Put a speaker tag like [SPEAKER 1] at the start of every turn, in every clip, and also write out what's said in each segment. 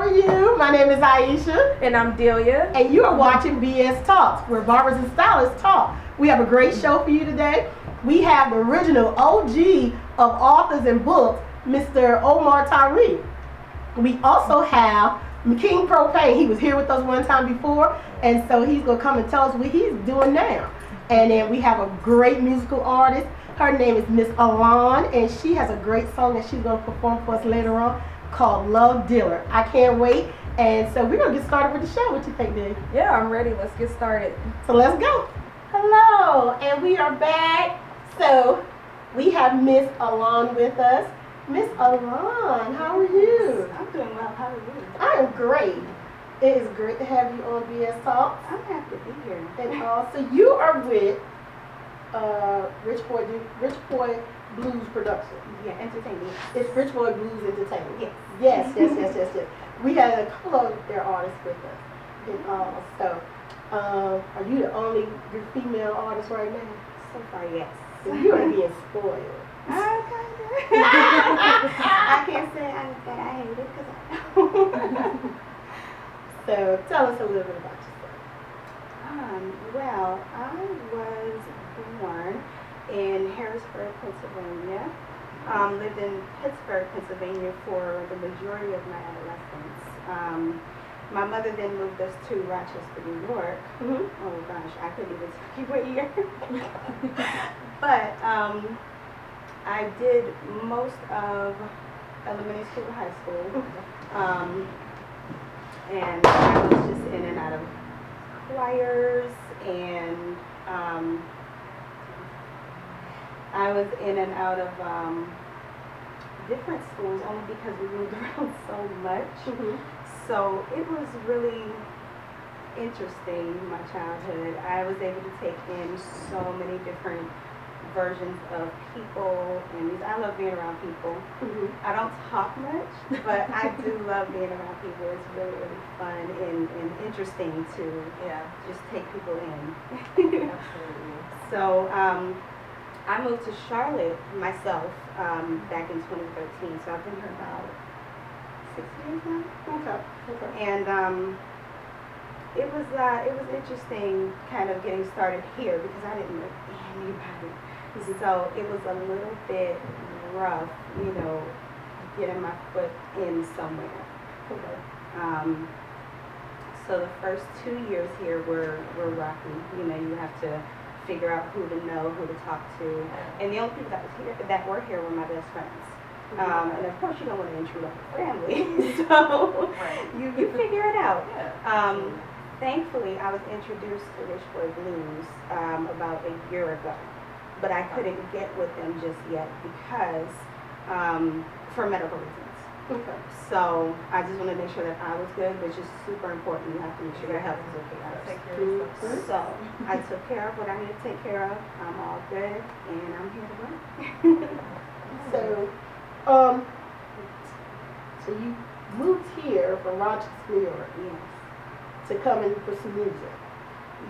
[SPEAKER 1] how are you? My name is Aisha.
[SPEAKER 2] And I'm Delia.
[SPEAKER 1] And you are watching BS Talks, where barbers and stylists talk. We have a great show for you today. We have the original OG of authors and books, Mr. Omar Tariq. We also have King Propane. He was here with us one time before, and so he's going to come and tell us what he's doing now. And then we have a great musical artist. Her name is Miss Alon, and she has a great song that she's going to perform for us later on called Love Dealer. I can't wait. And so we're going to get started with the show. What you think, Dave?
[SPEAKER 2] Yeah, I'm ready. Let's get started.
[SPEAKER 1] So let's go. Hello, and we are back. So we have Miss Alon with us. Miss Alon, how are you?
[SPEAKER 3] I'm doing well. How are you?
[SPEAKER 1] I am great. It is great to have you on BS Talks.
[SPEAKER 3] I'm happy to be here.
[SPEAKER 1] And also, you are with Rich Boy Blues Production.
[SPEAKER 3] Yeah, entertainment.
[SPEAKER 1] It's Rich Boy Blues Entertainment.
[SPEAKER 3] Yes.
[SPEAKER 1] Yes. We had a couple of their artists with us. And so, are you the only female artist right now?
[SPEAKER 3] So far, yes.
[SPEAKER 1] So you are being spoiled.
[SPEAKER 3] I can't say that I hate it because I know.
[SPEAKER 1] So tell us a little bit about yourself.
[SPEAKER 3] Well, I was born in Harrisburg, Pennsylvania. Lived in Pittsburgh, Pennsylvania for the majority of my adolescence. My mother then moved us to Rochester, New York.
[SPEAKER 1] Mm-hmm.
[SPEAKER 3] Oh gosh, I couldn't even tell you what year. But I did most of elementary school and high school. And I was just in and out of choirs, and I was in and out of different schools only because we moved around so much.
[SPEAKER 1] Mm-hmm.
[SPEAKER 3] So it was really interesting, my childhood. I was able to take in so many different versions of people, and I love being around people.
[SPEAKER 1] Mm-hmm.
[SPEAKER 3] I don't talk much, but I do love being around people. It's really, really fun and interesting to just take people in.
[SPEAKER 2] Absolutely.
[SPEAKER 3] So I moved to Charlotte myself back in 2013, so I've been here about 6 years now.
[SPEAKER 1] Okay.
[SPEAKER 3] And it was interesting kind of getting started here because I didn't know anybody. So it was a little bit rough, getting my foot in somewhere.
[SPEAKER 1] Okay.
[SPEAKER 3] So the first 2 years here were rocky. You have to figure out who to know, who to talk to. And the only people that were here were my best friends. And of course you don't want to intrude on your family, so you figure it out. Thankfully, I was introduced to Rich Boy Blues about a year ago, but I couldn't get with them just yet because for medical reasons.
[SPEAKER 1] Okay.
[SPEAKER 3] So I just want to make sure that I was good, which is super important. You have to make sure your health is okay first.
[SPEAKER 2] Take care of yourself.
[SPEAKER 3] So I took care of what I need to take care of. I'm all good, and I'm here to work.
[SPEAKER 1] So you moved here from Rochester, New York,
[SPEAKER 3] Yes.
[SPEAKER 1] to come and pursue music.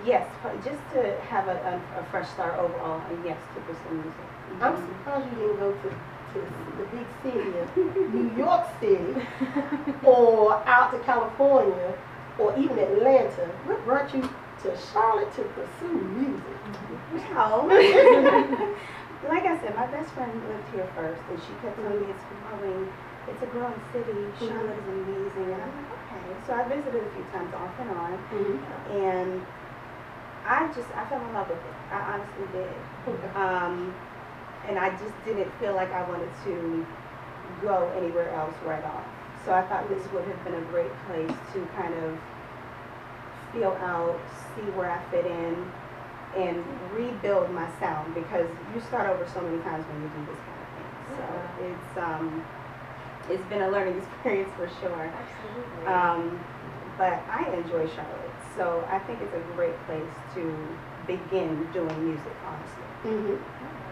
[SPEAKER 3] Yes, just to have a fresh start overall, and yes, to pursue music.
[SPEAKER 1] I'm surprised you didn't go to the big city of New York City or out to California or even Atlanta. What brought you to Charlotte to pursue music?
[SPEAKER 3] Well, like I said, my best friend lived here first, and she kept telling me it's a growing city, Charlotte is amazing, and I'm like, okay. So I visited a few times off and on, and I fell in love with it. I honestly did. And I just didn't feel like I wanted to go anywhere else right off. So I thought this would have been a great place to kind of feel out, see where I fit in, and rebuild my sound, because you start over so many times when you do this kind of thing. So it's been a learning experience for sure.
[SPEAKER 2] Absolutely.
[SPEAKER 3] But I enjoy Charlotte, so I think it's a great place to begin doing music, honestly.
[SPEAKER 1] Mm-hmm.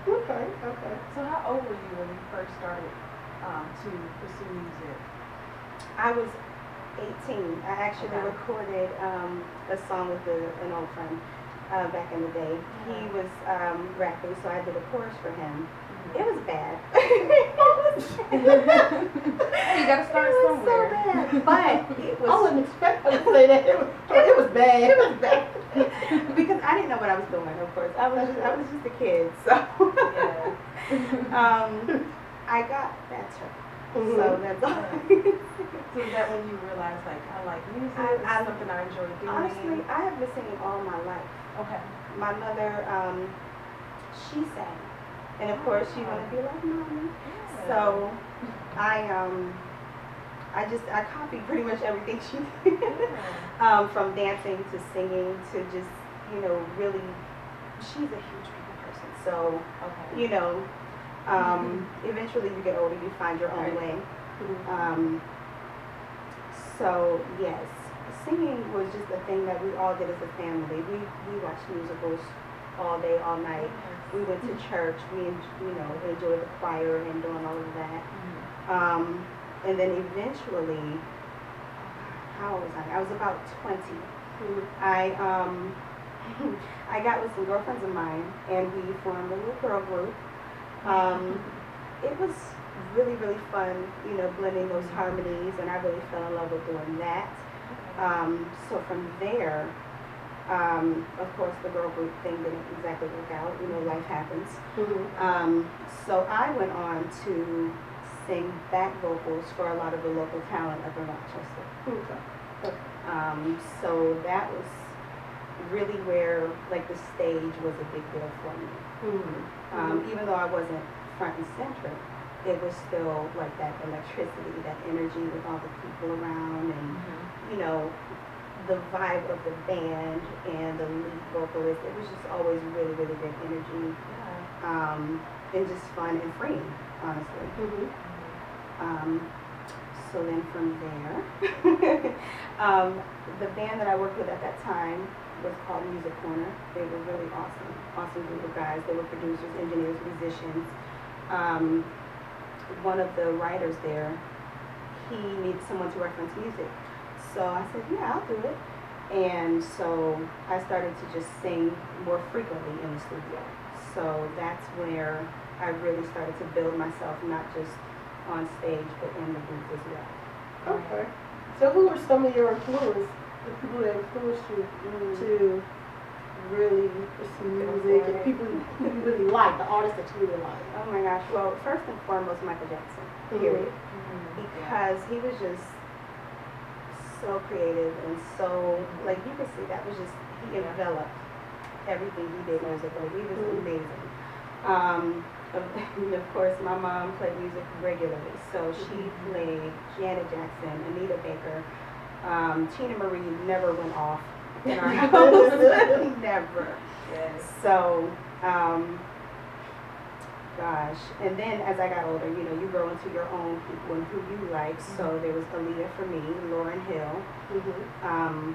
[SPEAKER 1] Okay.
[SPEAKER 2] So how old were you when you first started to pursue music?
[SPEAKER 3] I was 18. I actually recorded a song with an old friend back in the day. He was rapping, so I did a chorus for him. It was bad.
[SPEAKER 2] You gotta start
[SPEAKER 3] It was
[SPEAKER 2] somewhere.
[SPEAKER 3] so bad, but it
[SPEAKER 1] I
[SPEAKER 3] was
[SPEAKER 1] wouldn't expect her to say that. It was bad. It was bad.
[SPEAKER 3] because I didn't know what I was doing. Of course, I was just a kid, so
[SPEAKER 2] Yeah.
[SPEAKER 3] I got better.
[SPEAKER 1] Mhm.
[SPEAKER 3] So that's all.
[SPEAKER 2] So is that when you realized, like, I like music,
[SPEAKER 3] I-
[SPEAKER 2] it's something I enjoy doing?
[SPEAKER 3] Honestly, I have been singing all my life.
[SPEAKER 2] Okay.
[SPEAKER 3] My mother, she sang, and of course she wanted to be like mommy. So I copied pretty much everything she did, from dancing to singing to just, really, she's a huge people person. So,
[SPEAKER 2] Okay.
[SPEAKER 3] eventually you get older, you find your own
[SPEAKER 2] Right.
[SPEAKER 3] way.
[SPEAKER 1] Mhm.
[SPEAKER 3] So yes, singing was just a thing that we all did as a family. We watched musicals all day, all night. We went to church. We enjoyed the choir and doing all of that. And then eventually, how old was I? I was about 20.
[SPEAKER 1] Mhm.
[SPEAKER 3] I got with some girlfriends of mine, and we formed a little girl group. It was really, really fun, blending those harmonies, and I really fell in love with doing that. So from there, of course, the girl group thing didn't exactly work out. Life happens.
[SPEAKER 1] Mhm.
[SPEAKER 3] So I went on to sing back vocals for a lot of the local talent up in Rochester.
[SPEAKER 1] Okay.
[SPEAKER 3] So that was really where, like, the stage was a big deal for me.
[SPEAKER 1] Mhm.
[SPEAKER 3] Even though I wasn't front and center, it was still like that electricity, that energy with all the people around, and the vibe of the band and the lead vocalist. It was just always really, really good energy, and just fun and freeing, honestly.
[SPEAKER 1] Mhm.
[SPEAKER 3] So then from there, the band that I worked with at that time was called Music Corner. They were really awesome group of guys. They were producers, engineers, musicians. One of the writers there, he needed someone to reference music. So I said, yeah, I'll do it. And so I started to just sing more frequently in the studio. So that's where I really started to build myself, not just on stage, but in the booth as well.
[SPEAKER 1] Okay. So who were some of your influences, the people that influenced you to really pursue music, and people who you really like, the artists that you really like?
[SPEAKER 3] Oh my gosh. Well, first and foremost, Michael Jackson, period. Because he was just so creative and so, like, you could see that was just, he enveloped everything he did musically. He was amazing. And of course, my mom played music regularly, so she played Janet Jackson, Anita Baker. Tina Marie never went off in our house, never.
[SPEAKER 2] Yes.
[SPEAKER 3] So, gosh, and then as I got older, you grow into your own people and who you like. So there was Aaliyah for me, Lauryn Hill.
[SPEAKER 1] Mhm.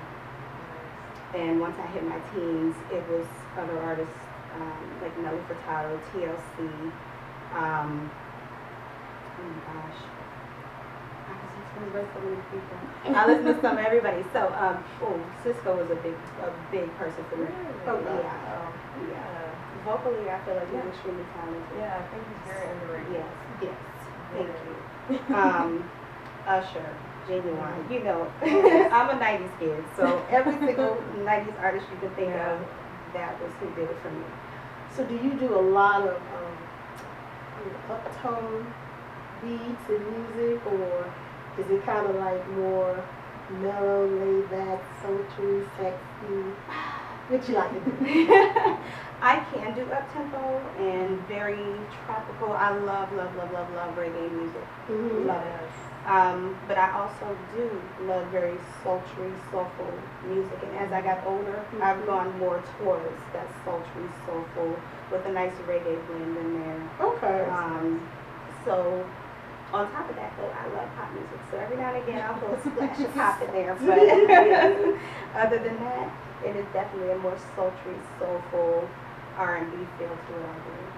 [SPEAKER 3] And once I hit my teens, it was other artists like Nelly Furtado, TLC. Oh my gosh. I was listening to so many people. I listened to some of everybody. So, Cisco was a big person for me.
[SPEAKER 1] Oh,
[SPEAKER 3] Yeah. Vocally, I feel like he's extremely talented.
[SPEAKER 2] Yeah, I think he's very underrated.
[SPEAKER 3] Yes. Thank you. Usher, Genuine. I'm a 90s kid, so every single 90s artist you can think of, that was who did it for me.
[SPEAKER 1] So do you do a lot of uptone beats and music, or is it kind of like more mellow, laid back, sultry, sexy? What you like to do?
[SPEAKER 3] I can do up-tempo and very tropical. I love reggae music.
[SPEAKER 1] Mhm.
[SPEAKER 3] Love it. But I also do love very sultry, soulful music. And as I got older, I've gone more towards that sultry, soulful, with a nice reggae blend in there.
[SPEAKER 1] Okay.
[SPEAKER 3] So on top of that, though, I love pop music. So every now and again, I'll throw a splash of pop in there. But other than that, it is definitely a more sultry, soulful R&B feel to it, I believe.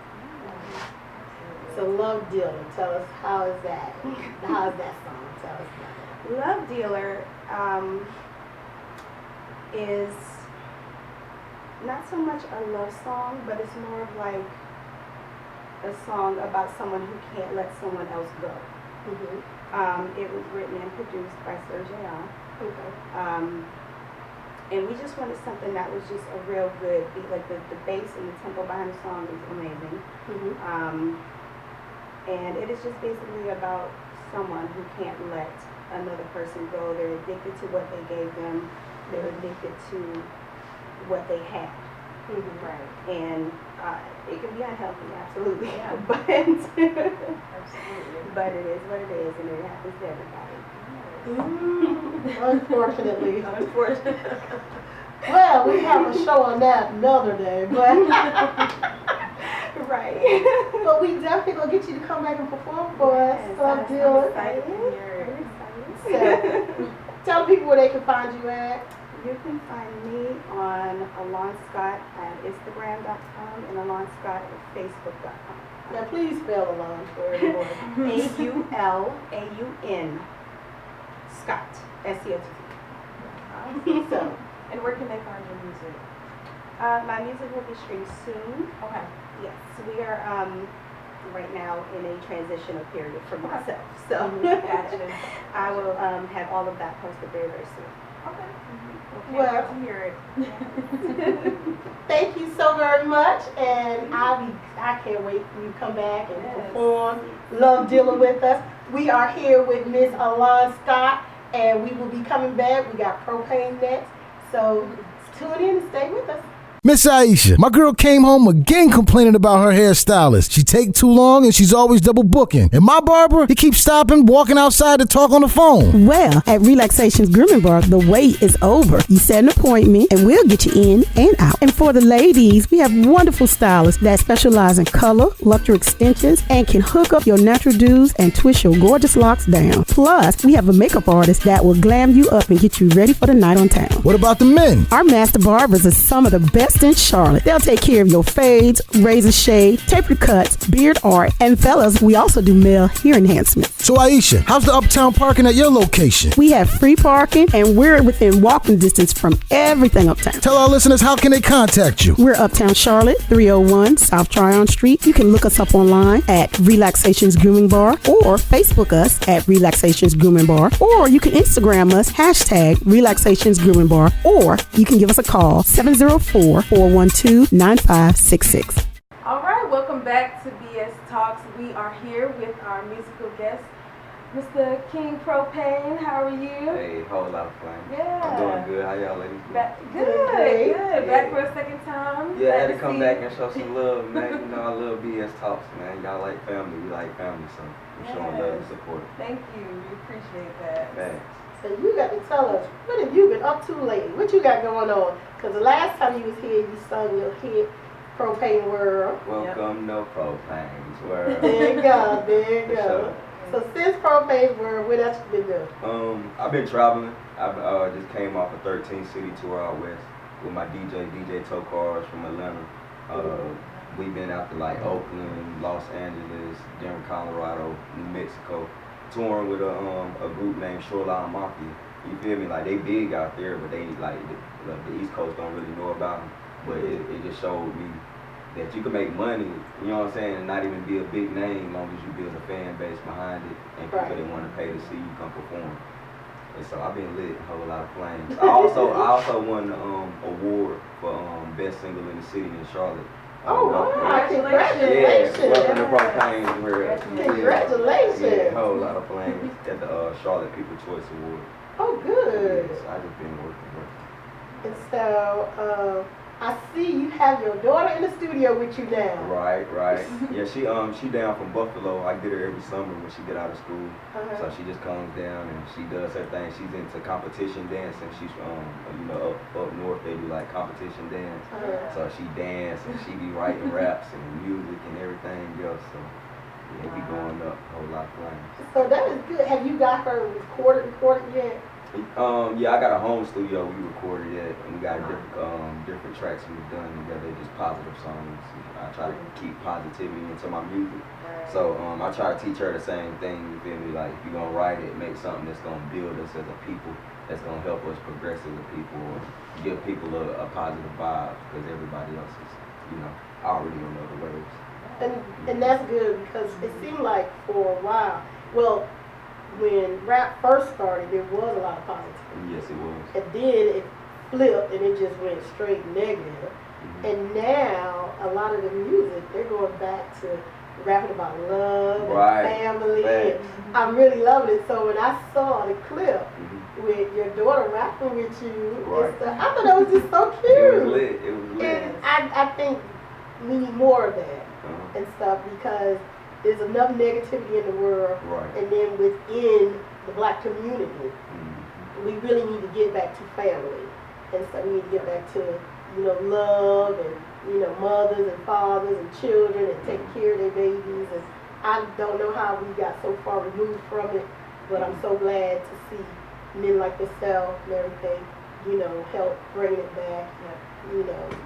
[SPEAKER 1] So Love Dealer, tell us how is that? How is that song? Tell us about it.
[SPEAKER 3] Love Dealer is not so much a love song, but it's more of like a song about someone who can't let someone else go. It was written and produced by Serge Ayon.
[SPEAKER 1] Okay.
[SPEAKER 3] And we just wanted something that was just a real good beat. Like the bass and the tempo behind the song is amazing. And it is just basically about someone who can't let another person go. They're addicted to what they gave them. They're addicted to what they had.
[SPEAKER 2] Right.
[SPEAKER 3] And it can be unhealthy, absolutely.
[SPEAKER 2] Yeah.
[SPEAKER 3] But
[SPEAKER 2] Absolutely.
[SPEAKER 3] but it is what it is, and it happens to everybody.
[SPEAKER 1] Unfortunately.
[SPEAKER 3] Unfortunately.
[SPEAKER 1] Well, we have a show on that another day, but
[SPEAKER 3] Right.
[SPEAKER 1] but we definitely gonna get you to come back and perform for us. So I'm
[SPEAKER 2] I'm
[SPEAKER 1] doing.
[SPEAKER 2] excited to hear it.
[SPEAKER 1] So, tell people where they can find you at.
[SPEAKER 3] You can find me on Alon Scott at Instagram.com and Alon Scott at Facebook.com.
[SPEAKER 1] Now, please spell along for everyone.
[SPEAKER 3] AULAUN Scott, SCOTT.
[SPEAKER 1] So,
[SPEAKER 2] And where can they find your music?
[SPEAKER 3] My music will be streamed soon.
[SPEAKER 2] Okay.
[SPEAKER 3] Yes, we are right now in a transitional period for myself. So
[SPEAKER 2] Gotcha.
[SPEAKER 3] I will have all of that posted very, very soon.
[SPEAKER 2] Okay.
[SPEAKER 1] Well-
[SPEAKER 2] Well, can't wait to hear it.
[SPEAKER 1] thank you so very much, and I can't wait for you to come back and
[SPEAKER 2] Yes.
[SPEAKER 1] perform. Love dealing with us. We are here with Miss Alon Scott, and we will be coming back. We got Propane next, so tune in and stay with us.
[SPEAKER 4] Miss Aisha, my girl came home again complaining about her hairstylist. She take too long and she's always double booking. And my barber, he keeps stopping, walking outside to talk on the phone.
[SPEAKER 5] Well, at Relaxations Grooming Bar, the wait is over. You set an appointment and we'll get you in and out. And for the ladies, we have wonderful stylists that specialize in color, luxury extensions, and can hook up your natural dews and twist your gorgeous locks down. Plus, we have a makeup artist that will glam you up and get you ready for the night on town.
[SPEAKER 4] What about the men?
[SPEAKER 5] Our master barbers are some of the best in Charlotte. They'll take care of your fades, razor shade, taper cuts, beard art, and fellas, we also do male hair enhancement.
[SPEAKER 4] So Aisha, how's the uptown parking at your location?
[SPEAKER 5] We have free parking and we're within walking distance from everything uptown.
[SPEAKER 4] Tell our listeners how can they contact you?
[SPEAKER 5] We're uptown Charlotte, 301 South Tryon Street. You can look us up online at Relaxations Grooming Bar or Facebook us at Relaxations Grooming Bar, or you can Instagram us #Relaxations Grooming Bar, or you can give us a call 704-412-9566.
[SPEAKER 2] All right, welcome back to BS Talks. We are here with our musical guest, Mr. King Propane. How are you?
[SPEAKER 6] Hey, whole lot of fun.
[SPEAKER 2] Yeah.
[SPEAKER 6] I'm doing good. How y'all ladies doing?
[SPEAKER 2] Back, good,
[SPEAKER 1] Great.
[SPEAKER 2] good. Back for a second time.
[SPEAKER 6] Yeah, I had
[SPEAKER 2] Glad
[SPEAKER 6] to come
[SPEAKER 2] see
[SPEAKER 6] back
[SPEAKER 2] you.
[SPEAKER 6] and show some love, man. You know, I love BS Talks, man. Y'all like family. We like family, so we're showing love and
[SPEAKER 2] Yes.
[SPEAKER 6] support.
[SPEAKER 2] Thanks. We appreciate that.
[SPEAKER 6] Thanks.
[SPEAKER 1] So you got to tell us, what have you been up to lately? What you got going on? Because the last time you was here, you sung your hit, Propane World.
[SPEAKER 6] Welcome to Propane's World.
[SPEAKER 1] There you go, there you
[SPEAKER 6] For
[SPEAKER 1] go.
[SPEAKER 6] sure.
[SPEAKER 1] So since Propane World, what else you been doing?
[SPEAKER 6] I've been traveling. I just came off a 13 city tour out west with my DJ Tokars from Atlanta. We've been out to like Oakland, Los Angeles, Denver, Colorado, New Mexico, touring with a group named Shoreline Mafia. You feel me? Like they big out there, but they like the East Coast don't really know about them. But it just showed me that you can make money, you know what I'm saying, and not even be a big name as long as you build a fan base behind it and people
[SPEAKER 1] Right.
[SPEAKER 6] that want to pay to see you come perform. And so I've been lit, a whole lot of flames. I also won the award for best single in the city in Charlotte.
[SPEAKER 1] Oh, wow,
[SPEAKER 2] Congratulations.
[SPEAKER 6] Yeah, welcome to
[SPEAKER 1] Congratulations.
[SPEAKER 6] Propane World.
[SPEAKER 1] Congratulations.
[SPEAKER 6] Yeah, a whole lot of flames at the Charlotte People Choice Award.
[SPEAKER 1] Oh, good.
[SPEAKER 6] Yes, I just been working.
[SPEAKER 1] And so, I see you have your daughter in the studio with you now.
[SPEAKER 6] Right. Yeah, she down from Buffalo. I get her every summer when she get out of school.
[SPEAKER 1] Uh-huh.
[SPEAKER 6] So she just comes down and she does her thing. She's into competition dancing. She's up north they do like competition dance.
[SPEAKER 1] Uh-huh.
[SPEAKER 6] So she dance and she be writing raps and music and everything else. So yeah, it be going up a whole lot of flames.
[SPEAKER 1] So that is good. Have you got her recorded yet?
[SPEAKER 6] Yeah, I got a home studio we recorded it, and we got different tracks we've done together, just positive songs. I try to keep positivity into my music. So I try to teach her the same thing, you feel me? Like, if you're going to write it, make something that's going to build us as a people, that's going to help us progress as a people, or give people a positive vibe, because everybody else is, already on other waves.
[SPEAKER 1] And that's good because it seemed like for a while, well, when rap first started, there was a lot of positivity.
[SPEAKER 6] Yes, it was.
[SPEAKER 1] And then it flipped and it just went straight negative. And now a lot of the music, they're going back to rapping about love
[SPEAKER 6] Right.
[SPEAKER 1] and family.
[SPEAKER 6] Facts.
[SPEAKER 1] And I'm really loving it. So when I saw the clip
[SPEAKER 6] Mhm.
[SPEAKER 1] with your daughter rapping with you,
[SPEAKER 6] Right.
[SPEAKER 1] and stuff, I thought that was just so cute.
[SPEAKER 6] It was lit. It was lit.
[SPEAKER 1] And I think we need more of that
[SPEAKER 6] Uh-huh.
[SPEAKER 1] and stuff because there's enough negativity in the world.
[SPEAKER 6] Right.
[SPEAKER 1] And then within the black community,
[SPEAKER 6] Mhm.
[SPEAKER 1] we really need to get back to family. And so we need to get back to, love and, mothers and fathers and children and taking care of their babies. And I don't know how we got so far removed from it, but I'm so glad to see men like yourself and everything, help bring it back,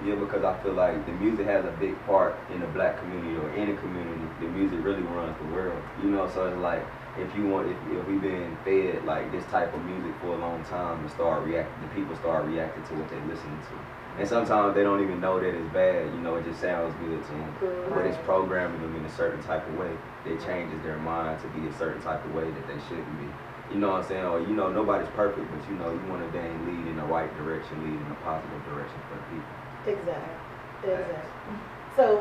[SPEAKER 6] Yeah, because I feel like the music has a big part in the black community or any community. The music really runs the world, So it's like if we've been fed like this type of music for a long time, the people start reacting to what they're listening to, and sometimes they don't even know that it's bad. It just sounds good to them, but it's programming them in a certain type of way. It changes their mind to be a certain type of way that they shouldn't be. You know what I'm saying? Or nobody's perfect, but you want to dang lead in the right direction, lead in a positive direction for the people.
[SPEAKER 1] Exactly. So,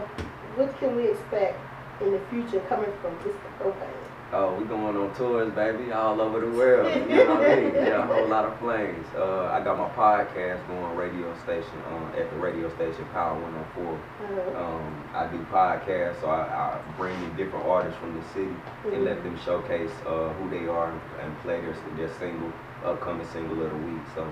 [SPEAKER 1] what can we expect in the future coming from Mr. Propane?
[SPEAKER 6] Oh, we going on tours, baby, all over the world. You know what I mean? Yeah, a whole lot of flames. I got my podcast going radio station at the radio station Power 104. I do podcasts, so I bring in different artists from the city and let them showcase who they are and play their upcoming single of the week. So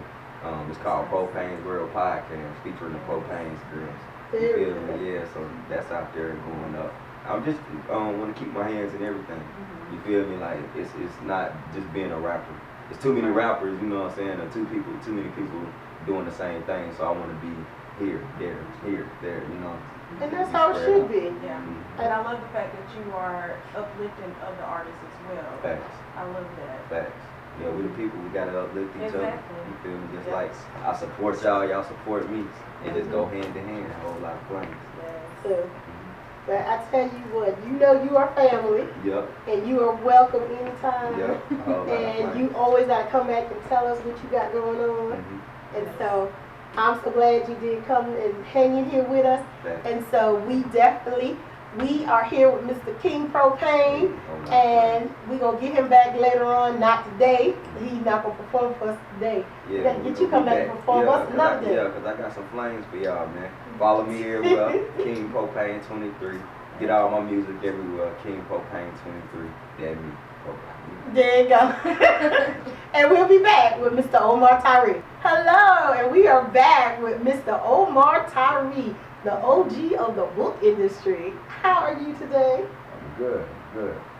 [SPEAKER 6] it's called Propane's World Podcast, featuring the Propane's girls. You feel me? Yeah, so that's out there and going up. I'm just want to keep my hands in everything. You feel me? Like it's not just being a rapper. It's too many rappers, you know what I'm saying, or too many people doing the same thing. So I want to be here, there,
[SPEAKER 1] And that's how it should be.
[SPEAKER 2] Yeah.
[SPEAKER 6] Mhm.
[SPEAKER 2] And I love the fact that you are uplifting other artists as well.
[SPEAKER 6] Facts.
[SPEAKER 2] I love that.
[SPEAKER 6] Facts. Yeah, we the people, we gotta uplift each other.
[SPEAKER 2] Exactly.
[SPEAKER 6] You feel me? Just
[SPEAKER 2] Yes.
[SPEAKER 6] like I support y'all support me. And just go hand in hand, a whole lot of flames.
[SPEAKER 2] Yes.
[SPEAKER 1] So, but I tell you what, you are family,
[SPEAKER 6] Yep,
[SPEAKER 1] and you are welcome anytime.
[SPEAKER 6] yep. A whole lot of
[SPEAKER 1] And
[SPEAKER 6] flames.
[SPEAKER 1] you always gotta come back and tell us what you got going on.
[SPEAKER 6] Mhm.
[SPEAKER 1] And so, I'm so glad you did come and hang in here with us.
[SPEAKER 6] Facts.
[SPEAKER 1] And so we are here with Mr. King Propane, and we're gonna get him back later on, not today. He's not gonna perform for us today.
[SPEAKER 6] Yeah,
[SPEAKER 1] We gotta
[SPEAKER 6] we
[SPEAKER 1] get you
[SPEAKER 6] gonna
[SPEAKER 1] come
[SPEAKER 6] be
[SPEAKER 1] back and perform
[SPEAKER 6] Yeah,
[SPEAKER 1] us
[SPEAKER 6] 'cause
[SPEAKER 1] another day.
[SPEAKER 6] Yeah, because I got some flames for y'all, man. Follow me everywhere, King Propane 23. Get all my music everywhere, King Propane 23. That me, Propane.
[SPEAKER 1] There you go. And we'll be back with Mr. Omar Tyree. Hello, and we are back with Mr. Omar Tyree, the OG of the book industry. How are you today?
[SPEAKER 7] I'm good.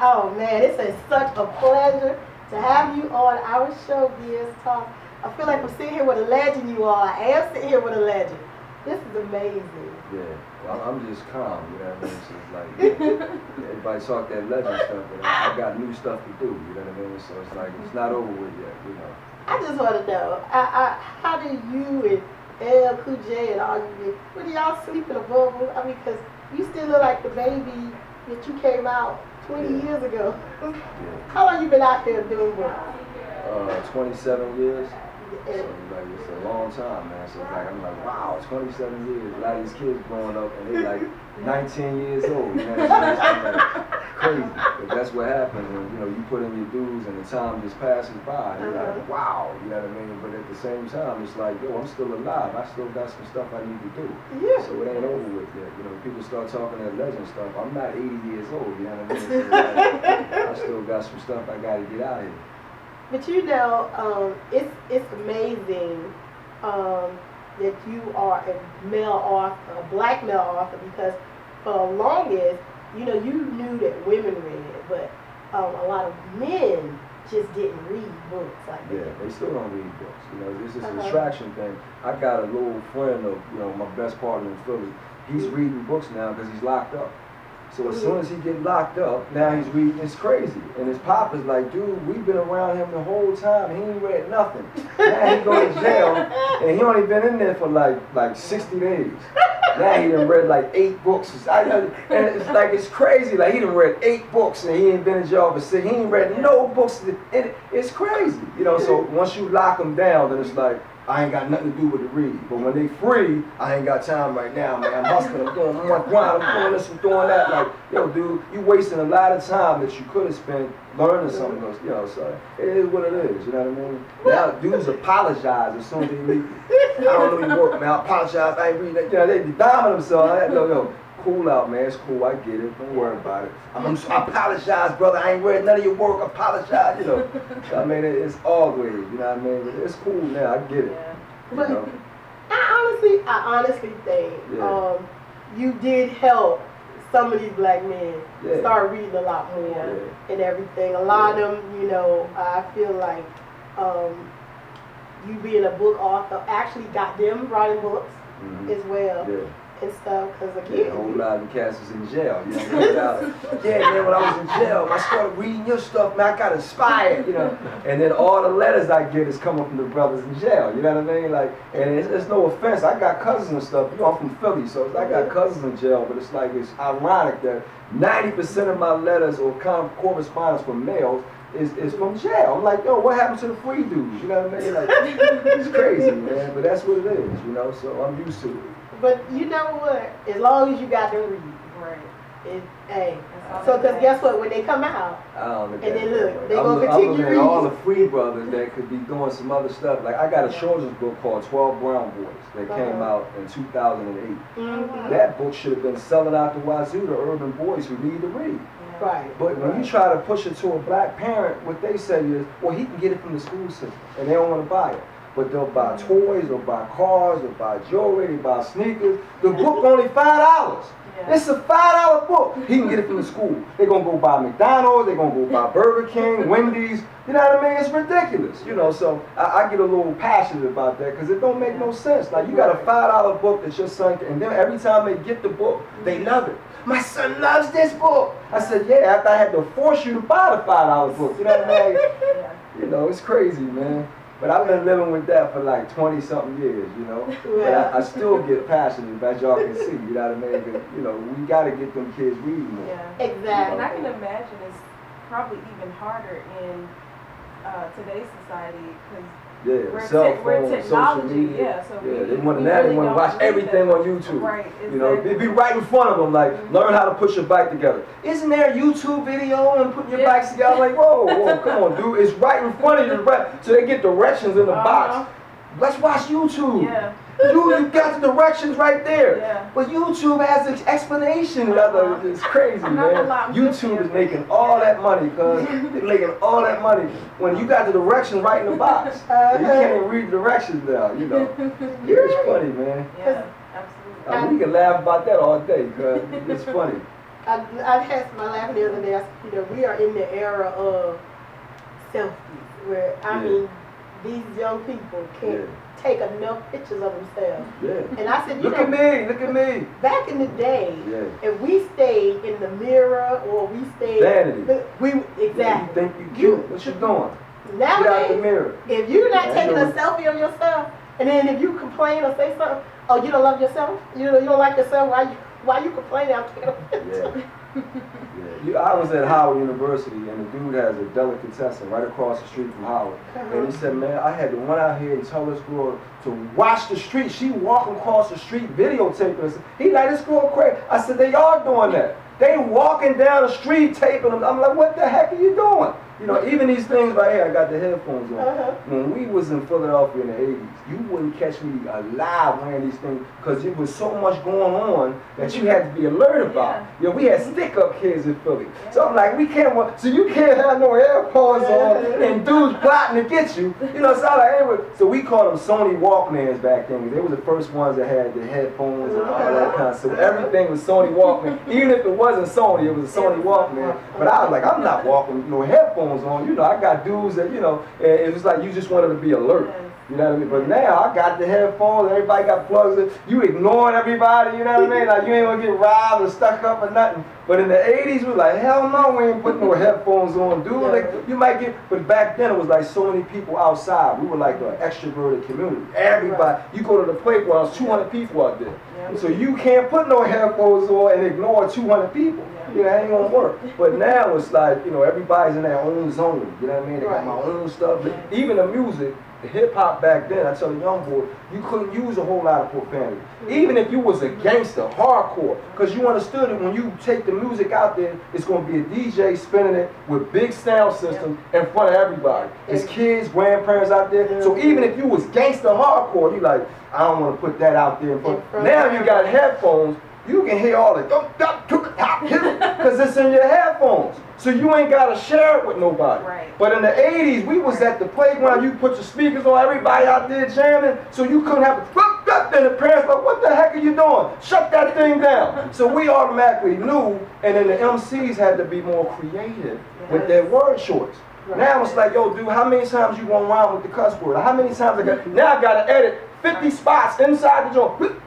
[SPEAKER 1] Oh man, it's such a pleasure to have you on our show, BS Talk. I feel like I'm sitting here with a legend, you are. I am sitting here with a legend. This is amazing.
[SPEAKER 7] Yeah. Well, I'm just calm, you know what I mean? So it's like, everybody talk that legend stuff, but I got new stuff to do, you know what I mean? So it's like, it's not over with yet,
[SPEAKER 1] I just want to know, how do you and L, Cool J, and all you, do y'all sleep in a bubble? I mean, because you still look like the baby that you came out 20 years ago.
[SPEAKER 7] Yeah.
[SPEAKER 1] How long you been out there doing work?
[SPEAKER 7] 27 years. So
[SPEAKER 1] And,
[SPEAKER 7] like, it's a long time, man. So it's like, I'm like, wow, 27 years. A lot of these kids growing up and they like 19 years old, you know what I mean? It's like crazy. But that's what happens when, you put in your dues and the time just passes by. And you're like, wow, you know what I mean? But at the same time, it's like, yo, I'm still alive. I still got some stuff I need to do.
[SPEAKER 1] yeah.
[SPEAKER 7] So it ain't over with yet. People start talking that legend stuff. I'm not 80 years old, you know what I mean? So like, I still got some stuff I got to get out of here.
[SPEAKER 1] But it's amazing that you are a male author, a black male author, because for the longest, you knew that women read, but a lot of men just didn't read books like
[SPEAKER 7] Yeah,
[SPEAKER 1] that.
[SPEAKER 7] they still don't read books. This is a distraction thing. I got a little friend of, my best partner in Philly. He's reading books now because he's locked up. So as soon as he get locked up, now he's reading. It's crazy. And his pop is like, dude, we've been around him the whole time. He ain't read nothing. Now he go to jail, and he only been in there for like 60 days. Now he done read like 8 books. And it's like, it's crazy. Like he done read 8 books and he ain't been in jail for 6. He ain't read no books. And it's crazy. You know, so once you lock them down, then it's like, I ain't got nothing to do with the read. But when they free, I ain't got time right now, man. I'm hustling, I'm doing my grind, I'm doing this, I'm doing that. Like, yo, dude, you wasting a lot of time that you could have spent learning something else, you know, so it is what it is, you know what I mean? Now, dudes apologize as soon as they leave. I don't know your work, man, I apologize, I ain't reading that. You know, they be diming themselves. Yo, cool out, man, it's cool, I get it, don't worry about it. I apologize, brother, I ain't read none of your work, apologize, you know. I mean, it's always, you know what I mean? But it's cool now, I get it. You
[SPEAKER 1] But
[SPEAKER 7] know?
[SPEAKER 1] I honestly think you did help some of these black men start reading a lot more and everything. A lot of them, you know, I feel like you being a book author actually got them writing books as well. And stuff, because again,
[SPEAKER 7] a whole lot of cats was in jail, you know. Yeah, man, when I was in jail, I started reading your stuff, man, I got inspired, you know. And then all the letters I get is coming from the brothers in jail, you know what I mean? Like, and it's no offense, I got cousins and stuff, you know, I'm from Philly, so I got cousins in jail, but it's like, it's ironic that 90% of my letters or correspondence from males is from jail. I'm like, yo, what happened to the free dudes, you know what I mean? Like, it's crazy, man, but that's what it is, you know, so I'm used to it.
[SPEAKER 1] But you know what? As long as you got to read,
[SPEAKER 2] Right.
[SPEAKER 1] hey. So, because guess what? When they come out,
[SPEAKER 7] I don't look
[SPEAKER 1] and
[SPEAKER 7] at
[SPEAKER 1] then
[SPEAKER 7] it
[SPEAKER 1] look,
[SPEAKER 7] that way.
[SPEAKER 1] they gonna
[SPEAKER 7] I'm
[SPEAKER 1] continue
[SPEAKER 7] looking at
[SPEAKER 1] reading.
[SPEAKER 7] all the free brothers that could be doing some other stuff. Like I got a children's book called 12 Brown Boys that came out in 2008. That book should have been selling out the wazoo to urban boys who need to read.
[SPEAKER 1] Right.
[SPEAKER 7] But when you try to push it to a black parent, what they say is, well, he can get it from the school system, and they don't want to buy it. But they'll buy toys, or buy cars, or buy jewelry, they buy sneakers. The book only $5. It's a $5 book. He can get it from the school. They're gonna go buy McDonald's, they're gonna go buy Burger King, Wendy's. You know what I mean? It's ridiculous. You know, so I get a little passionate about that because it don't make no sense. Like you got a $5 book that your son can, and then every time they get the book, they love it. My son loves this book. I said, yeah, after I had to force you to buy the $5 book. You know what I mean? You know, it's crazy, man. But I've been living with that for like 20-something years, you know. But I still get passionate, as y'all can see, you know what I mean? But, you know, we got to get them kids reading more.
[SPEAKER 2] Yeah.
[SPEAKER 1] Exactly.
[SPEAKER 2] And I can imagine it's probably even harder in today's society because
[SPEAKER 7] Yeah, cell phones, social media.
[SPEAKER 2] So
[SPEAKER 7] they want to watch everything on YouTube.
[SPEAKER 2] Right, exactly.
[SPEAKER 7] You know, be right in front of them, like learn how to put your bike together. Isn't there a YouTube video on putting your bikes together? I'm like, whoa, come on, dude, it's right in front of you. Right, so they get directions in the box. Let's watch YouTube.
[SPEAKER 2] Yeah.
[SPEAKER 7] Dude, you got the directions right there.
[SPEAKER 2] Yeah.
[SPEAKER 7] But YouTube has an explanation. It's crazy, man. YouTube is making all that money, cuz they're making all that money when you got the directions right in the box. You can't even read the directions now, you know. It's funny, man.
[SPEAKER 2] Yeah, absolutely.
[SPEAKER 7] We can laugh about that all day, cuz it's funny.
[SPEAKER 1] I had my laugh the other day. I said, you know, we are in the era of selfies where, I mean, these young people can't take enough pictures of themselves.
[SPEAKER 7] Yeah.
[SPEAKER 1] And I said, you
[SPEAKER 7] look
[SPEAKER 1] know,
[SPEAKER 7] at me.
[SPEAKER 1] back in the day, if we stayed in the mirror or we stayed,
[SPEAKER 7] vanity.
[SPEAKER 1] Exactly.
[SPEAKER 7] You think you cute? What you doing?
[SPEAKER 1] Nowadays,
[SPEAKER 7] Get out the mirror.
[SPEAKER 1] if you're not taking a selfie of yourself, and then if you complain or say something, oh, you don't love yourself, you don't like yourself, why you complaining? I'm taking a picture.
[SPEAKER 7] I was at Howard University, and the dude has a delicatessen right across the street from Howard. And he said, man, I had to run out here and tell this girl to watch the street. She walking across the street videotaping us. He like, this girl crazy. I said, they are doing that. They walking down the street taping them. I'm like, what the heck are you doing? You know, even these things right here, I got the headphones on. When we was in Philadelphia in the 80s, you wouldn't catch me alive wearing these things because there was so much going on that you had to be alert about. You know, we had stick-up kids in Philly. So I'm like, we can't, so you can't have no headphones on and dudes plotting to get you. You know, so I'm like, anyway, so we called them Sony Walkmans back then. They were the first ones that had the headphones and all that kind of stuff. Everything was Sony Walkman. Even if it wasn't Sony, it was a Sony Walkman. But I was like, I'm not walking, headphones on. You know, I got dudes that, you know, and it's like you just wanted to be alert. You know what I mean? But now I got the headphones, everybody got plugs in. You ignoring everybody, you know what I mean? Like you ain't gonna get robbed or stuck up or nothing. But in the 80s, we were like, hell no, we ain't putting no headphones on, dude. Like you might get, but back then it was like so many people outside. We were like an extroverted community. Everybody, you go to the playground, 200 people out there. So you can't put no headphones on and ignore 200 people. You know, it ain't gonna work. But now it's like, you know, everybody's in their own zone. You know what I mean? They got my own stuff. Even the music, the hip hop back then, I tell the young boy, you couldn't use a whole lot of profanity. Even if you was a gangster, hardcore, because you understood that when you take the music out there, it's gonna be a DJ spinning it with big sound systems in front of everybody. There's kids, grandparents out there. So even if you was gangster hardcore, you like, I don't want to put that out there in front. Now you got headphones. You can hear all the because it's in your headphones. So you ain't got to share it with nobody.
[SPEAKER 2] Right.
[SPEAKER 7] But in the 80s, we was at the playground. You put your speakers on, everybody out there jamming. So you couldn't have and the parents like, what the heck are you doing? Shut that thing down. So we automatically knew, and then the MCs had to be more creative with their word choice. Now it's like, yo, dude, how many times you going around with the cuss word? How many times now I got to edit 50 spots inside the joint.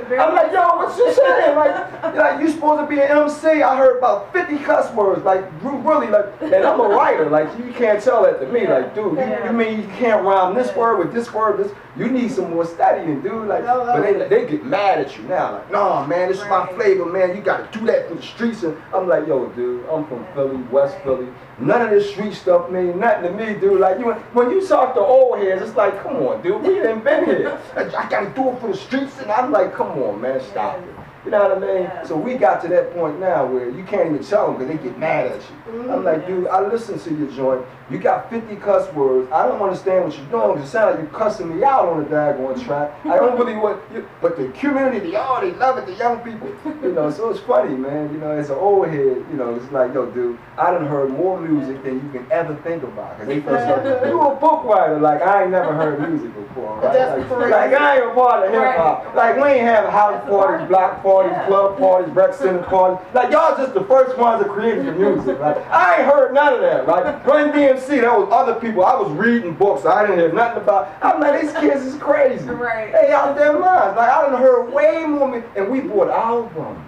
[SPEAKER 7] I'm like, yo, what you saying? Like you supposed to be an MC. I heard about 50 cuss words, like really, like, and I'm a writer. Like you can't tell that to me. Like, dude, you mean you can't rhyme this word with this word? This you need some more studying, dude. Like, but they get mad at you now. Like, no, man, this is my flavor, man. You got to do that for the streets. And I'm like, yo, dude, I'm from Philly, West Philly. None of this street stuff mean nothing to me, dude. Like when you talk to old heads, it's like, come on, dude, we ain't been here. I gotta do it for the streets, and I'm like, come on, man, stop it. You know what I mean? So we got to that point now where you can't even tell them because they get mad at you. I'm like, dude, I listen to your joint. You got 50 cuss words. I don't understand what you're doing because it sounds like you're cussing me out on the daggone track. I don't really want you, but the community, they love it, the young people. You know, so it's funny, man. You know, as an old head, you know, it's like, yo, dude, I done heard more music than you can ever think about. Because they first like, you a book writer. Like, I ain't never heard music before, right? Like I ain't a part of hip-hop. Like, we ain't have house parties, block parties, club parties, rec center parties. Like, y'all just the first ones that created the music. Like, I ain't heard none of that. Like, Run DMC, that was other people. I was reading books. I didn't hear nothing about. I'm like, these kids is crazy. They out their minds. Like, I done heard way more. And we bought albums.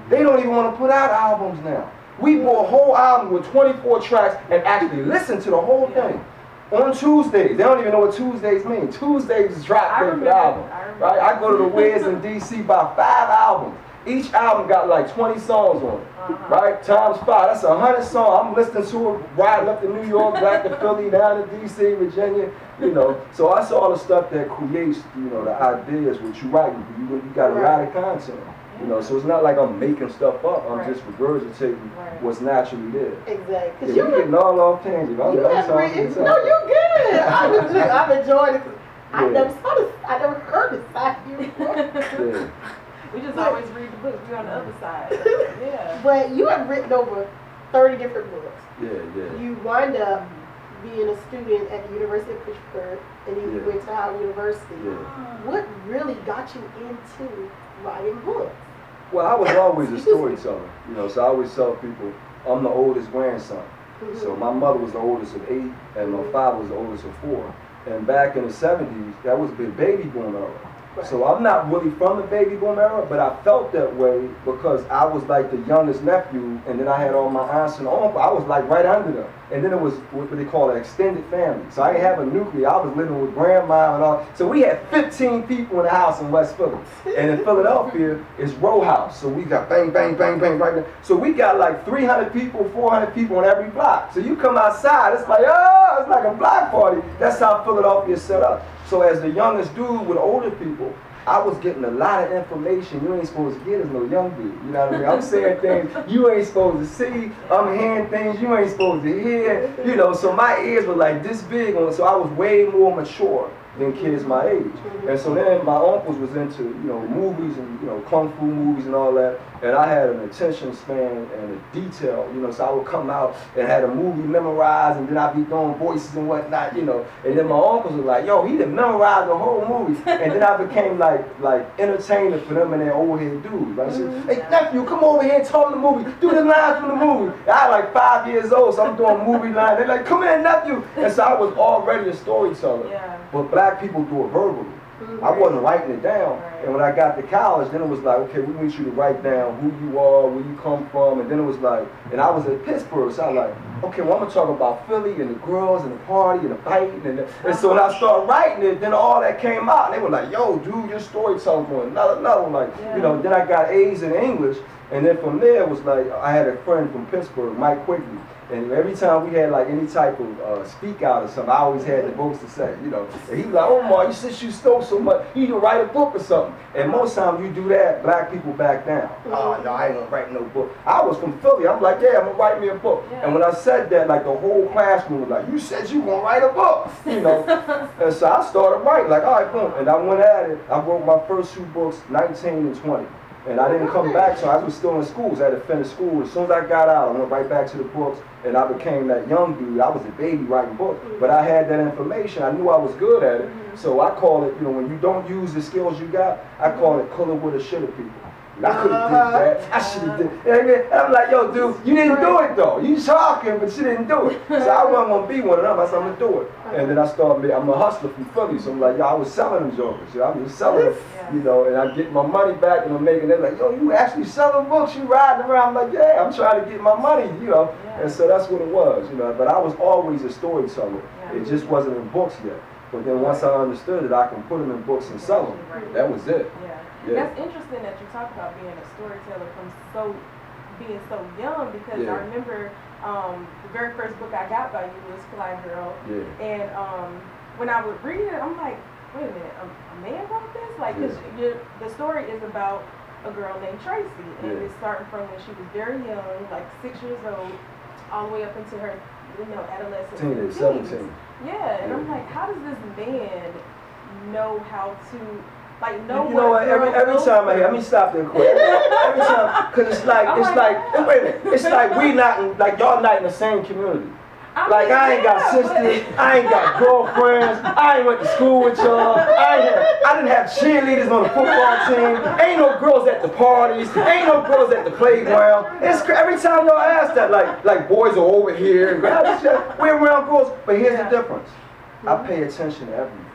[SPEAKER 7] They don't even want to put out albums now. We bought a whole album with 24 tracks and actually listened to the whole thing. On Tuesdays, they don't even know what Tuesdays mean. Tuesdays is drop day for the album. Right? I go to the Wiz in DC, buy 5 albums. Each album got like 20 songs on it, right? Times 5, that's 100 songs. I'm listening to it, riding up to New York, back to Philly, down to DC, Virginia, you know. So I saw all the stuff that creates, you know, the ideas, what you writing. You got a lot of content, you know. So it's not like I'm making stuff up. I'm just regurgitating what's naturally there.
[SPEAKER 1] Exactly.
[SPEAKER 7] Yeah, we getting all off tangent.
[SPEAKER 1] No, you're good. I've enjoyed it. I never heard this side of you before.
[SPEAKER 2] We just always read the books. We're on the other side.
[SPEAKER 1] But you have written over 30 different books.
[SPEAKER 7] Yeah.
[SPEAKER 1] You wind up being a student at the University of Pittsburgh, and then you went to Howard University. What really got you into writing books?
[SPEAKER 7] Well, I was always a storyteller, you know, so I always tell people I'm the oldest grandson. So my mother was the oldest of 8, and my father was the oldest of 4. And back in the 70s, that was the baby boom era. So I'm not really from the baby boom era, but I felt that way because I was like the youngest nephew, and then I had all my aunts and uncles. I was like right under them. And then it was what they call an extended family. So I didn't have a nuclear. I was living with grandma and all. So we had 15 people in the house in West Philly. And in Philadelphia, it's row house. So we got bang, bang, bang, bang right there. So we got like 300 people, 400 people on every block. So you come outside, it's like, oh, it's like a block party. That's how Philadelphia is set up. So as the youngest dude with older people, I was getting a lot of information you ain't supposed to get as no young dude. You know what I mean? I'm saying things you ain't supposed to see. I'm hearing things you ain't supposed to hear. You know, so my ears were like this big. So I was way more mature than kids my age. And so then my uncles was into, you know, movies and, you know, kung fu movies and all that. And I had an attention span and a detail, you know, so I would come out and had a movie memorized, and then I'd be throwing voices and whatnot, you know. And then my uncles were like, yo, he didn't memorize the whole movie. And then I became like entertainer for them and their old head dudes. Like, I said, hey, nephew, come over here and tell them the movie. Do the lines from the movie. I was like 5 years old, so I'm doing movie lines. They're like, come here, nephew. And so I was already a storyteller.
[SPEAKER 2] Yeah.
[SPEAKER 7] But black people do it verbally. I wasn't writing it down. And when I got to college, then it was like, okay, we need you to write down who you are, where you come from. And then it was like, and I was at Pittsburgh, so I was like, okay, well, I'm going to talk about Philly and the girls and the party and the fighting. And so when I started writing it, then all that came out. And they were like, yo, dude, your storytelling on another level. Like, you know, then I got A's in English. And then from there, it was like, I had a friend from Pittsburgh, Mike Quigley. And every time we had like any type of speak out or something, I always had the most to say, you know. And he was like, Omar, you since you stole so much, you need to write a book or something. And most times you do that, black people back down. Oh, no, I ain't gonna write no book. I was from Philly. I'm like, yeah, I'm gonna write me a book. Yeah. And when I said that, like the whole classroom was like, you said you gonna write a book, you know. And so I started writing, like, all right, boom. And I went at it. I wrote my first 2 books, 19 and 20. And I didn't come back, so I was still in school. So I had to finish school. As soon as I got out, I went right back to the books, and I became that young dude. I was a baby writing books, but I had that information. I knew I was good at it. So I call it, you know, when you don't use the skills you got, I call it color with a shoulda people. I could have did that. I should have did it. And I'm like, yo, dude, you didn't do it though. You talking, but you didn't do it. So I wasn't gonna be one of them. I said, I'm gonna do it. And then I started. I'm a hustler from Philly, so I'm like, yo, I was selling them jokers. You know, I'm just selling them, you know, and I get my money back, and I'm making. They're like, yo, you actually selling books? You riding around? I'm like, yeah, I'm trying to get my money, you know. And so that's what it was, you know. But I was always a storyteller. It just wasn't in books yet. But then once I understood it, I can put them in books and sell them. That was it. Yeah.
[SPEAKER 2] That's interesting that you talk about being a storyteller from being so young, because I remember the very first book I got by you was Fly Girl. Yeah. And when I would read it, I'm like, wait a minute, a man wrote this? Like, cause the story is about a girl named Tracy, and it's starting from when she was very young, like 6 years old, all the way up into her, you know, adolescence.
[SPEAKER 7] 17.
[SPEAKER 2] Yeah, and I'm like, how does this man know how to? Like,
[SPEAKER 7] you know what? Every time I hear, let me stop there quick. Every time, cause it's like, wait a minute, it's like we not, like y'all not in the same community. Like I ain't got sisters, I ain't got girlfriends, I ain't went to school with y'all, I didn't have cheerleaders on the football team, ain't no girls at the parties, ain't no girls at the playground. It's every time y'all ask that, like boys are over here, we're around girls, but here's the difference. I pay attention to everything.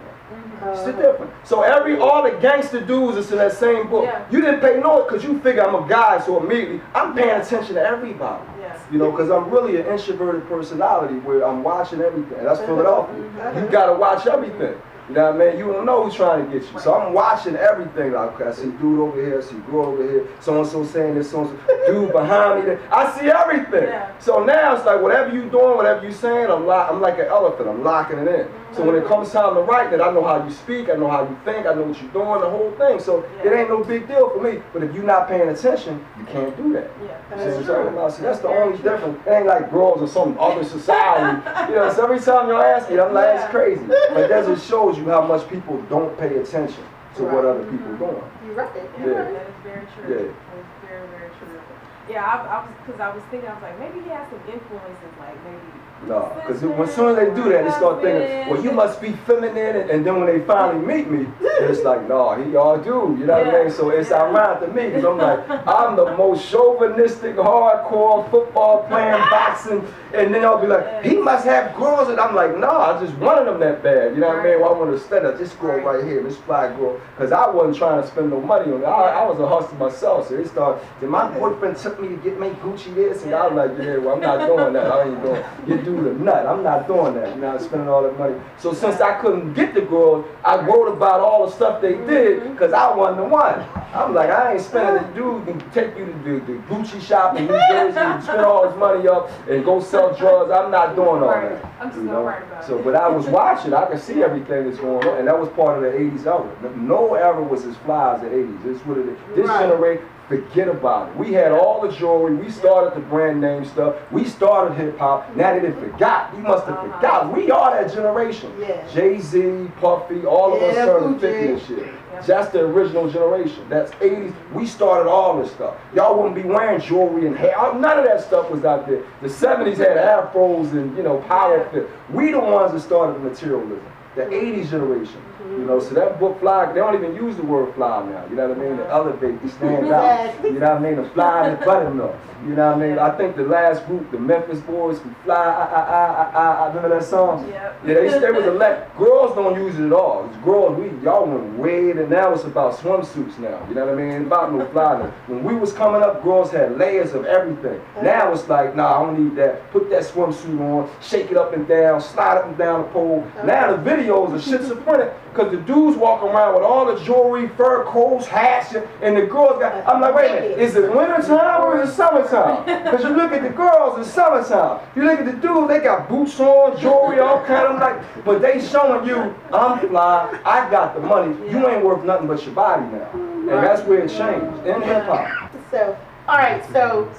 [SPEAKER 7] It's the difference. So all the gangster dudes is in that same book. You didn't pay no, because you figure I'm a guy, so immediately I'm paying attention to everybody. You know, because I'm really an introverted personality where I'm watching everything. That's Philadelphia. You got to watch everything. You know what I mean? You don't know who's trying to get you. So I'm watching everything. Like, okay, I see dude over here, I see girl over here, so-and-so saying this, so-and-so, dude behind me. I see everything. So now it's like whatever you doing, whatever you saying, I'm like an elephant. I'm locking it in. So when it comes time to write it, I know how you speak, I know how you think, I know what you're doing, the whole thing. So it ain't no big deal for me. But if you're not paying attention, you can't do that. So that's the only difference. It ain't like girls or some other society. You know, so every time y'all ask me, I'm like, that's crazy. But that just shows you how much people don't pay attention to what other people are doing.
[SPEAKER 1] You're right.
[SPEAKER 2] That is very true. That is very, very true. Yeah, I was thinking, I was like, maybe he has some influences, like maybe.
[SPEAKER 7] No, because as soon as they do that, they start thinking, well, you must be feminine, and then when they finally meet me, it's like, no, y'all do, you know what I mean? So it's ironic to me, because I'm like, I'm the most chauvinistic, hardcore, football playing, boxing, and then they'll be like, he must have girls, and I'm like, no, I just wanted them that bad, you know what I mean? Well, I want to study this girl right here, this fly girl, because I wasn't trying to spend no money on it. I was a hustler myself, so it started, then my boyfriend took me to get me Gucci this, and I was like, yeah, well, I'm not doing that, I ain't doing it. You do the nut. I'm not doing that. You know, I'm spending all that money. So since I couldn't get the girls, I wrote about all the stuff they did because I wasn't the one. I'm like, I ain't spending the dude and take you to the Gucci shop in New Jersey and spend all his money up and go sell drugs. I'm not doing all that.
[SPEAKER 2] I'm just not worried about it.
[SPEAKER 7] So, but I was watching. I could see everything that's going on, and that was part of the '80s era. No era was as fly as the '80s. It's what it is. This generation. Forget about it. We had all the jewelry. We started the brand name stuff. We started hip hop. Now they done forgot. You must have forgot. We are that generation. Jay-Z, Puffy, all of us started 50 and shit. That's the original generation. That's 80s. We started all this stuff. Y'all wouldn't be wearing jewelry and hair. None of that stuff was out there. The 70s had afros and, power fit. We the ones that started materialism. The 80s generation. So that book fly, they don't even use the word fly now. You know what I mean? To elevate, to stand out. You know what I mean? To fly in the buttermilk. You know what I mean? I think the last group, the Memphis Boys, who fly, I remember that song?
[SPEAKER 2] Yep.
[SPEAKER 7] Yeah, they was elect. Girls don't use it at all. It's girls, y'all went way, and now it's about swimsuits now. You know what I mean? Ain't about no flying. When we was coming up, girls had layers of everything. Now it's like, nah, I don't need that. Put that swimsuit on, shake it up and down, slide up and down the pole. Now the videos are schizophrenic because the dudes walk around with all the jewelry, fur coats, hats, and the girls got, I'm like, wait a minute, is it winter time or is it summertime? Because you look at the girls, it's summertime. You look at the dudes, they got boots on, jewelry, all kind of like, but they showing you, I'm fly, I got the money. You ain't worth nothing but your body now. And that's where it changed in hip hop.
[SPEAKER 1] So, all right, so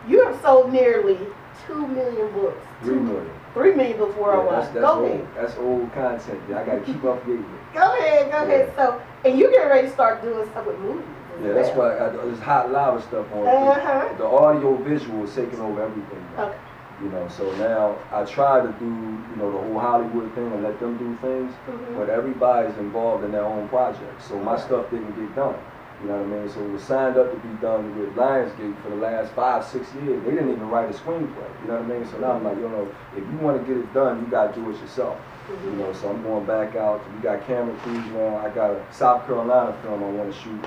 [SPEAKER 1] you have sold nearly 2 million books.
[SPEAKER 7] 3 million.
[SPEAKER 1] 3 million books worldwide.
[SPEAKER 7] That's
[SPEAKER 1] Go
[SPEAKER 7] old.
[SPEAKER 1] ahead.
[SPEAKER 7] That's old content. I gotta keep updating it.
[SPEAKER 1] Go ahead. So, and you getting ready to start doing stuff with movies.
[SPEAKER 7] Yeah, that's why there's hot lava stuff on it. The audio visual is taking over everything now.
[SPEAKER 1] Okay.
[SPEAKER 7] So now I try to do, the whole Hollywood thing and let them do things, but everybody's involved in their own project. So my stuff didn't get done. You know what I mean? So it was signed up to be done with Lionsgate for the last 5-6 years. They didn't even write a screenplay. You know what I mean? So now I'm like, if you want to get it done, you got to do it yourself. So I'm going back out. We got camera crews now. I got a South Carolina film I want to shoot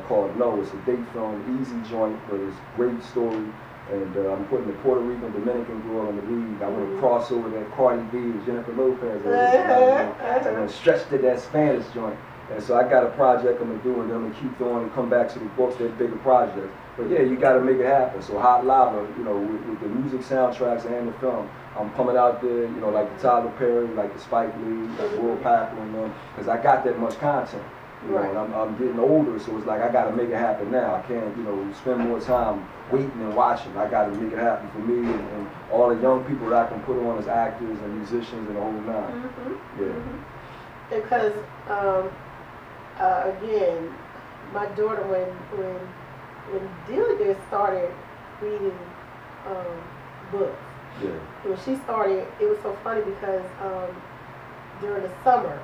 [SPEAKER 7] called No. It's a date film, easy joint, but it's great story. And I'm putting the Puerto Rican Dominican girl in the lead. I want to cross over that Cardi B and Jennifer Lopez and then stretch to that Spanish joint. And so I got a project I'm gonna do, and then I'm gonna keep going and come back to the books, that bigger project. But yeah, you gotta make it happen. So Hot Lava, with the music soundtracks and the film, I'm coming out there, like the Tyler Perry, like the Spike Lee, like Will Packer and them, because I got that much content. And I'm getting older, so it's like I gotta make it happen now. I can't, spend more time waiting and watching. I gotta make it happen for me and all the young people that I can put on as actors and musicians and the whole nine. Yeah.
[SPEAKER 1] Because again, my daughter, when Delia started reading books, when she started, it was so funny because during the summer,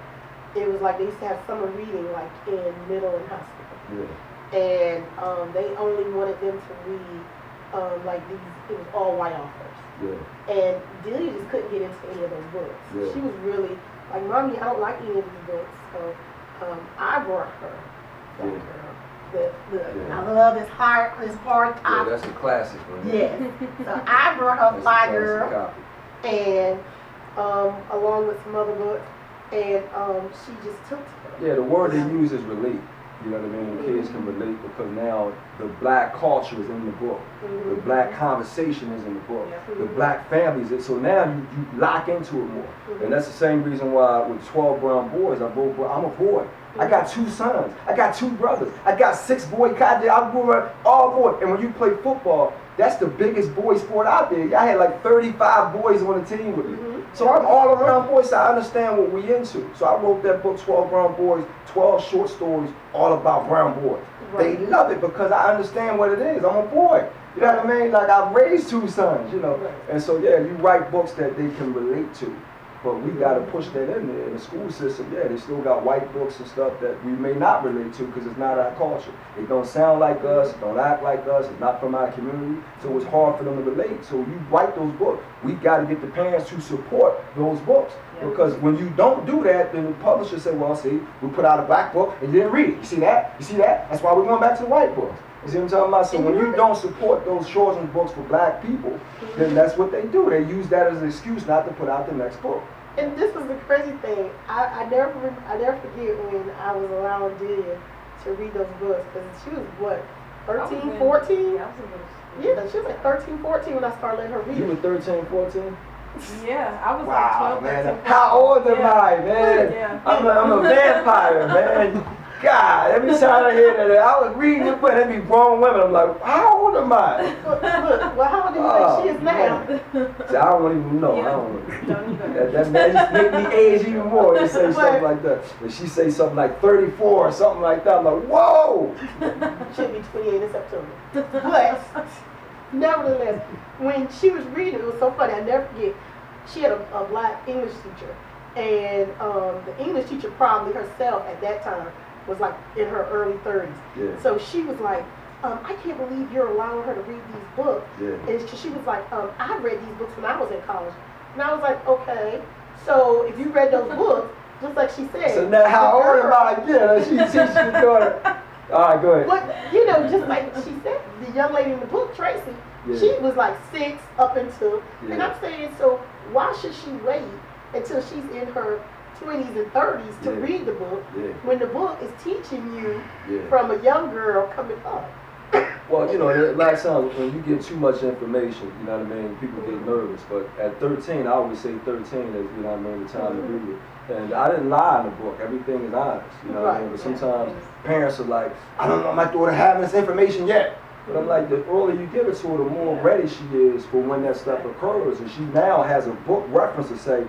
[SPEAKER 1] it was like they used to have summer reading like in middle and high school. And they only wanted them to read like these, it was all white authors. And Delia just couldn't get into any of those books. She was really like, Mommy, I don't like any of these books. So I brought her. I love this hard copy.
[SPEAKER 7] Yeah, that's a classic one.
[SPEAKER 1] Yes. So I brought her Fly Girl, and along with some other books, and she just took to it.
[SPEAKER 7] Yeah, the word they use is relate. You know what I mean? The kids can relate because now the black culture is in the book. The black conversation is in the book. The black families. So now you lock into it more. And that's the same reason why with 12 Brown Boys, I'm a boy. I got 2 sons. I got 2 brothers. I got 6 boy cadets. I grew up all boy. And when you play football, that's the biggest boy sport out there. I had like 35 boys on the team with me. So I'm all around boys, so I understand what we into. So I wrote that book, 12 Brown Boys, 12 short stories all about brown boys. They love it because I understand what it is. I'm a boy. You know what I mean? Like I raised 2 sons, And so yeah, you write books that they can relate to. But we got to push that in there. In the school system, they still got white books and stuff that we may not relate to because it's not our culture. It don't sound like us, it don't act like us, it's not from our community, so it's hard for them to relate. So you write those books. We got to get the parents to support those books. Because when you don't do that, then the publisher say, well, see, we put out a black book and you didn't read it. You see that? You see that? That's why we're going back to the white books. You see what I'm talking about? So when you don't support those children's books for black people, then that's what they do. They use that as an excuse not to put out the next book.
[SPEAKER 1] And this was the crazy thing. I never forget when I was allowing Delia to read those books because she was what, 13, 14? Yeah, she was like 13, 14 when I started letting her read.
[SPEAKER 7] You were 13, 14?
[SPEAKER 2] Yeah, I was
[SPEAKER 7] wow,
[SPEAKER 2] like 12,
[SPEAKER 7] man.
[SPEAKER 2] 13, 14.
[SPEAKER 7] How old am I, man?
[SPEAKER 2] Yeah.
[SPEAKER 7] I'm a vampire, man. God, every time I hear that, I was reading the book, and there be grown women. I'm like, how old am I?
[SPEAKER 1] Look, well, how old do you think she is now?
[SPEAKER 7] See, I don't even know. I don't know. That just make me age even more. You say something like that. If she say something like 34 or something like that, I'm like, whoa!
[SPEAKER 1] She'll be 28 in September. But nevertheless, when she was reading, it was so funny. I never forget. She had a black English teacher, and the English teacher probably herself at that time was like in her early 30s.
[SPEAKER 7] Yeah.
[SPEAKER 1] So she was like, I can't believe you're allowing her to read these books.
[SPEAKER 7] Yeah.
[SPEAKER 1] And she was like, I read these books when I was in college. And I was like, okay, so if you read those books, just like she said.
[SPEAKER 7] So now how old am I again? She teaches the daughter. All right, go ahead.
[SPEAKER 1] But, you know, just like she said, the young lady in the book, Tracy,
[SPEAKER 7] Yeah.
[SPEAKER 1] she was like 6 up until, and
[SPEAKER 7] Yeah.
[SPEAKER 1] I'm saying, so why should she wait until she's in her 20s and 30s to
[SPEAKER 7] Yeah.
[SPEAKER 1] read the book
[SPEAKER 7] Yeah.
[SPEAKER 1] when the book is teaching you
[SPEAKER 7] Yeah.
[SPEAKER 1] from a young girl coming up?
[SPEAKER 7] Well, you know, a lot of times when you get too much information, you know what I mean, people get nervous. But at 13, I always say 13 is, you know what I mean, the time to read it. And I didn't lie in the book. Everything is honest, you know what I mean? But sometimes parents are like, I don't want my daughter having this information yet. But I'm like, the earlier you give it to her, the more ready she is for when that stuff occurs. And she now has a book reference to say,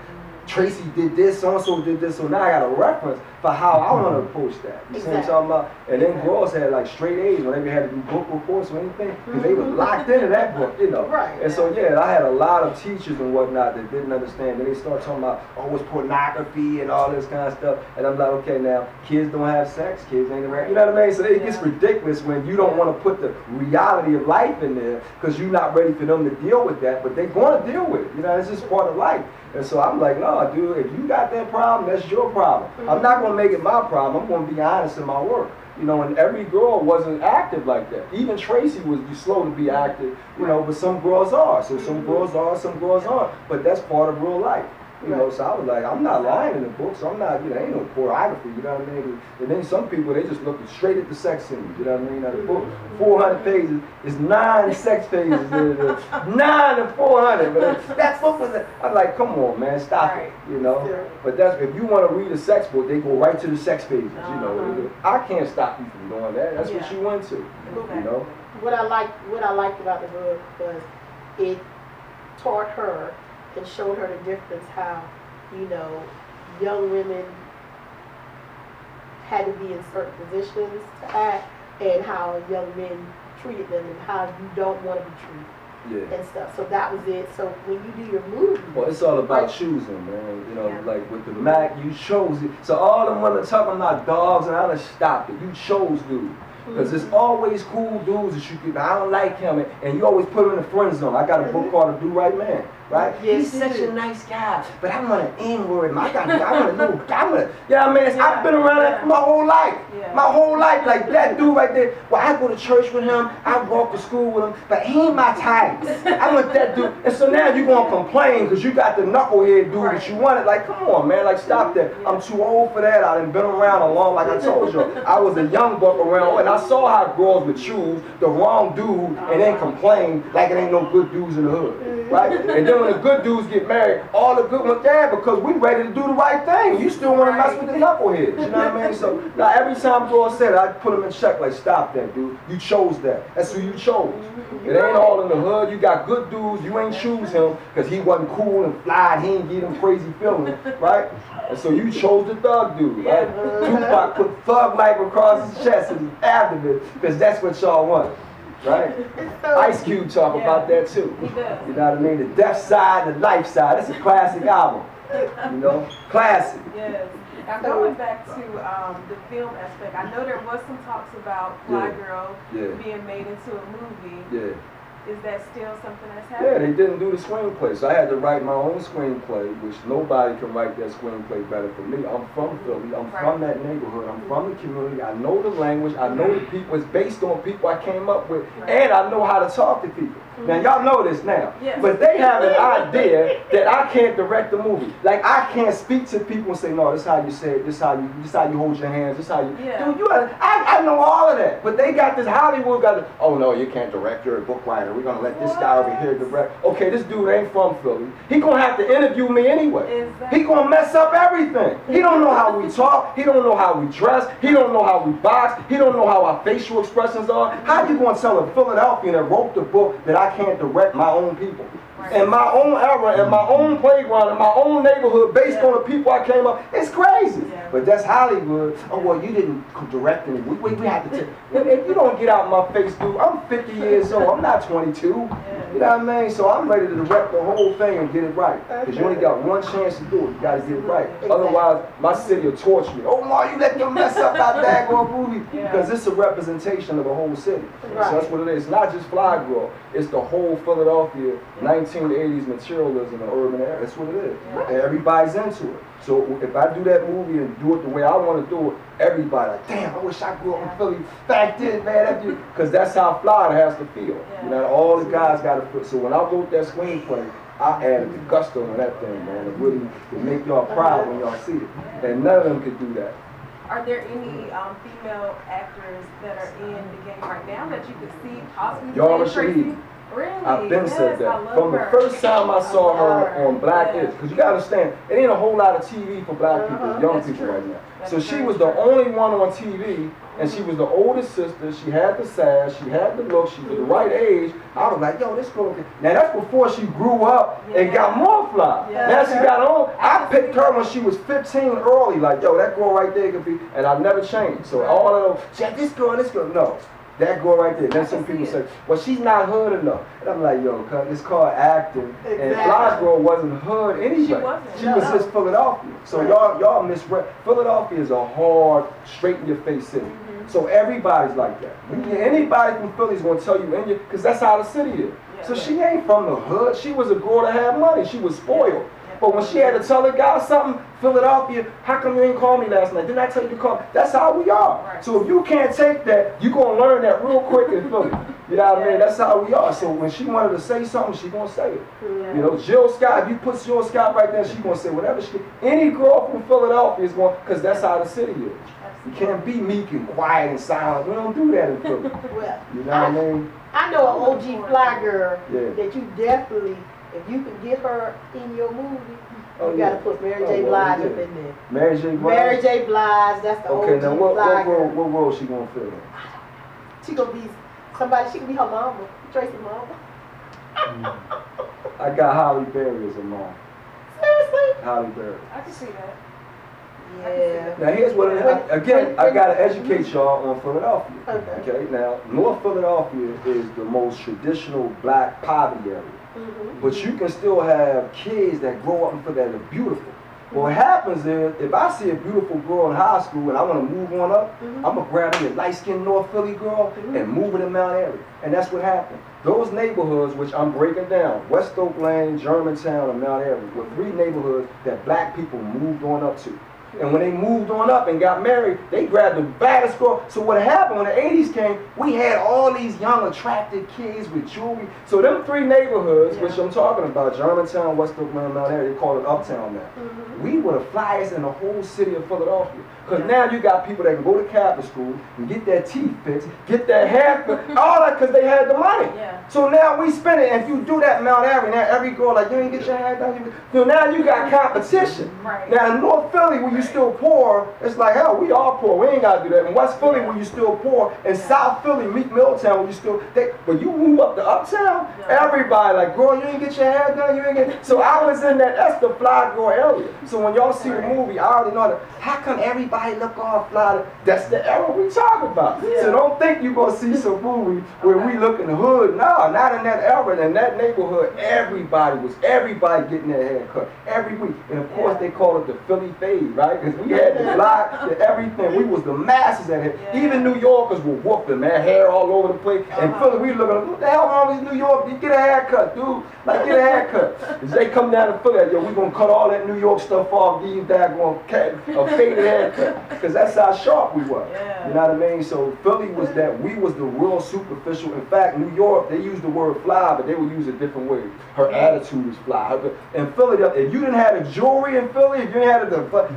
[SPEAKER 7] Tracy did this, so-and-so did this, so now I got a reference for how I want to approach that. You see what I'm talking about? And then girls had like straight A's when they had to do book reports or anything, because they were locked into that book, you know.
[SPEAKER 1] Right.
[SPEAKER 7] And so, yeah, I had a lot of teachers and whatnot that didn't understand. Then they start talking about, oh, it's pornography and all this kind of stuff. And I'm like, okay, now, kids don't have sex, kids ain't around. You know what I mean? So it gets ridiculous when you don't want to put the reality of life in there because you're not ready for them to deal with that, but they're going to deal with it. You know, it's just part of life. And so I'm like, no, dude, if you got that problem, that's your problem. I'm not going to make it my problem. I'm going to be honest in my work. You know, and every girl wasn't active like that. Even Tracy was slow to be active, you know, but some girls are. So some girls are, some girls aren't. But that's part of real life. You know, so I was like, I'm not lying in the book, so I'm not, you know, ain't no pornography, you know what I mean? And then some people, they just look straight at the sex scenes, you know what I mean? Now the book, 400 pages, is 9 sex pages, 9 to 400, but that book was, I'm like, come on, man, stop it, you know? But that's, if you want to read a sex book, they go right to the sex pages, you know? I can't stop you from doing that, that's what you went to, you know?
[SPEAKER 1] What I liked about the book was it taught her and showed her the difference how, you know, young women had to be in certain positions to act and how young men treated them and how you don't want to be treated and stuff. So that was it. So when you do your movie,
[SPEAKER 7] well, it's all about choosing, man. You know, like with the Mac, you chose it. So all them women talking about dogs and I just stopped it. You chose dude. Because there's always cool dudes that you can, I don't like him, and you always put him in the friend zone. I got a book called The Do Right Man, right? He's such a nice guy, but I want an N-word. I want a little, you know what I mean? I've been around that my whole life. My whole life, like that dude right there. Well, I go to church with him, I walk to school with him, but he ain't my type. I want that dude. And so now you're going to complain because you got the knucklehead dude that you wanted. Like, come on, man, like stop that. I'm too old for that. I done been around a long, like I told you. I was a young buck around, and I saw how girls would choose the wrong dude and then complain like it ain't no good dudes in the hood, right? And then when the good dudes get married, all the good ones, because we ready to do the right thing. You still want to mess with the knuckleheads, you know what I mean? So now every time girls said it, I put them in check, like stop that, dude. You chose that. That's who you chose. It ain't all in the hood. You got good dudes. You ain't choose him because he wasn't cool and fly and he ain't get them crazy feelings, right? And so you chose the thug dude, right? Tupac put thug life across his chest and his abdomen because that's what y'all want, right? Ice Cube talk about that too.
[SPEAKER 2] He does.
[SPEAKER 7] You know what I mean? The death side, the life side. That's a classic album. You know? Classic.
[SPEAKER 2] Yes. Now going back to the film aspect, I know there was some talks about Fly Girl being made into a movie.
[SPEAKER 7] Yeah.
[SPEAKER 2] Is that still something that's
[SPEAKER 7] Yeah,
[SPEAKER 2] happening?
[SPEAKER 7] they didn't do the screenplay, so I had to write my own screenplay, which nobody can write that screenplay better than me. I'm from Philly, I'm from that neighborhood, I'm from the community, I know the language, I know the people, it's based on people I came up with, and I know how to talk to people. Now y'all know this now.
[SPEAKER 2] Yes.
[SPEAKER 7] But they have an idea that I can't direct the movie. Like I can't speak to people and say, no, this is how you say it, this is how you hold your hands, this is how you dude, I know all of that. But they got this Hollywood oh no, you can't direct, you're a book writer. We're gonna let this guy over here direct. Okay, this dude ain't from Philly. He gonna have to interview me anyway.
[SPEAKER 2] Exactly.
[SPEAKER 7] He gonna mess up everything. He don't know how we talk, he don't know how we dress, he don't know how we box, he don't know how our facial expressions are. How you gonna tell a Philadelphian that wrote the book that I can't direct my own people? In my own era, in my own playground, in my own neighborhood, based on the people I came up, it's crazy. But that's Hollywood. Oh, well, you didn't direct any. We had to take. If you don't get out my face, dude, I'm 50 years old. I'm not 22. You know what I mean? So I'm ready to direct the whole thing and get it right. Because you only got one chance to do it. You got to get it right. Otherwise, my city will torch me. Oh, Ma, you let them mess up that daggone movie. Because it's a representation of the whole city. So that's what it is. It's not just Fly Girl. It's the whole Philadelphia 1980s materialism and urban area. That's what it is. And everybody's into it. So if I do that movie and do it the way I want to do it, everybody like, damn, I wish I grew up in Philly back then, man. Because that's how Florida has to feel. You know, all the guys got to feel. So when I wrote that screenplay, I added the gusto on that thing, man. It really would make y'all proud when y'all see it. And none of them could do that.
[SPEAKER 2] Are there any female actors that are in the game right now that you could see possibly
[SPEAKER 7] Yara
[SPEAKER 2] playing Tracy?
[SPEAKER 7] Shahid.
[SPEAKER 2] Really?
[SPEAKER 7] I've been said
[SPEAKER 2] I
[SPEAKER 7] that.
[SPEAKER 2] love
[SPEAKER 7] From the
[SPEAKER 2] her.
[SPEAKER 7] first time I saw her on Black
[SPEAKER 2] Yeah.
[SPEAKER 7] Is, because you gotta understand, it ain't a whole lot of TV for black people, young
[SPEAKER 2] That's
[SPEAKER 7] people
[SPEAKER 2] true.
[SPEAKER 7] right now.
[SPEAKER 2] That's
[SPEAKER 7] So she
[SPEAKER 2] very
[SPEAKER 7] was the
[SPEAKER 2] true.
[SPEAKER 7] only one on TV, and she was the oldest sister. She had the sass, she had the look, she was the right age. I was like, yo, this girl. Now that's before she grew up and got more fly.
[SPEAKER 2] Yeah.
[SPEAKER 7] Now she got on. I picked her when she was 15 early. Like, yo, that girl right there could be, and I never changed. So all of those, she had this girl, no. That girl right there. Then some people say, well, she's not hood enough. And I'm like, yo, it's called acting. And Fly Girl wasn't hood anyway.
[SPEAKER 2] She wasn't.
[SPEAKER 7] She was just Philadelphia. So y'all misread. Philadelphia is a hard, straight in your face city. So everybody's like that. Anybody from Philly is gonna tell you, because that's how the city is. So she ain't from the hood. She was a girl that had money. She was spoiled. But when she had to tell a guy something, Philadelphia, how come you ain't call me last night? Didn't I tell you to call me? That's how we are.
[SPEAKER 2] Right.
[SPEAKER 7] So if you can't take that, you're going to learn that real quick in Philly. You know what I mean? That's how we are. So when she wanted to say something, she going to say it. You know, Jill Scott, if you put Jill Scott right there, she going to say whatever she, any girl from Philadelphia is going, because that's how the city is. You can't be meek and quiet and silent. We don't do that in Philly.
[SPEAKER 1] Well,
[SPEAKER 7] You know what I mean?
[SPEAKER 1] I know an OG Fly Girl
[SPEAKER 7] Yeah.
[SPEAKER 1] that you definitely, if you can get her in your movie,
[SPEAKER 7] Oh,
[SPEAKER 1] you
[SPEAKER 7] yeah.
[SPEAKER 1] gotta put Mary
[SPEAKER 7] Oh,
[SPEAKER 1] J.
[SPEAKER 7] well,
[SPEAKER 1] Blige
[SPEAKER 7] yeah.
[SPEAKER 1] up in there.
[SPEAKER 7] Mary J. Blige?
[SPEAKER 1] Mary J. Blige, that's the
[SPEAKER 7] Okay,
[SPEAKER 1] OG
[SPEAKER 7] now
[SPEAKER 1] Fly Girl.
[SPEAKER 7] what role she gonna fill in?
[SPEAKER 1] She gonna be somebody, she can be her mama, Tracy mama.
[SPEAKER 7] I got Holly Berry as a mom.
[SPEAKER 1] Seriously?
[SPEAKER 7] Holly Berry.
[SPEAKER 2] I can see that.
[SPEAKER 1] Yeah.
[SPEAKER 7] Now here's what it is. Again, I gotta educate y'all on Philadelphia.
[SPEAKER 1] Okay.
[SPEAKER 7] Okay. Now, North Philadelphia is the most traditional black poverty area, but you can still have kids that grow up and feel that are beautiful. What happens is, if I see a beautiful girl in high school and I want to move on up, I'm gonna grab me a light-skinned North Philly girl and move it in Mount Airy, and that's what happened. Those neighborhoods, which I'm breaking down, West Oak Lane, Germantown, and Mount Airy, were 3 neighborhoods that black people moved on up to. And when they moved on up and got married, they grabbed the baddest girl. So what happened when the 80s came, we had all these young, attractive kids with jewelry. So them 3 neighborhoods, which I'm talking about, Germantown, West Oak Lane, Mount Airy, they call it Uptown now. We were the flyest in the whole city of Philadelphia. Because now you got people that can go to Catholic school and get their teeth fixed, get their hair fixed, all that because they had the money. So now we spend it, and if you do that in Mount Airy, now every girl like, you ain't get your hair done. So now you got competition. Now in North Philly, where you still poor, it's like, hell, we all poor. We ain't got to do that. In West Philly, where you still poor, in South Philly, Meek Milltown, where you still, but you move up to Uptown, everybody like, girl, you ain't get your hair done, you ain't get. So I was in that's the Fly Girl area. So when y'all see the movie, I already know that. How come everybody look all fly? That's the era we talk about. So don't think you're gonna see some movie where we look in the hood. No, not in that era. In that neighborhood, everybody getting their hair cut every week. And of course they call it the Philly fade, right? right? Because we had the block, the everything. We was the masses at it.
[SPEAKER 2] Yeah.
[SPEAKER 7] Even New Yorkers were whooping, man, hair all over the place. And Philly, we looking like, what the hell wrong with New York? You get a haircut, dude. Like, get a haircut. As they come down to Philly, yo, we gonna cut all that New York stuff off, give you that a faded haircut. Because that's how sharp we were.
[SPEAKER 2] Yeah.
[SPEAKER 7] You know what I mean? So Philly was that, we was the real superficial. In fact, New York, they used the word fly, but they would use a different way. Her attitude is fly. In Philly, if you didn't have the jewelry in Philly, if you didn't have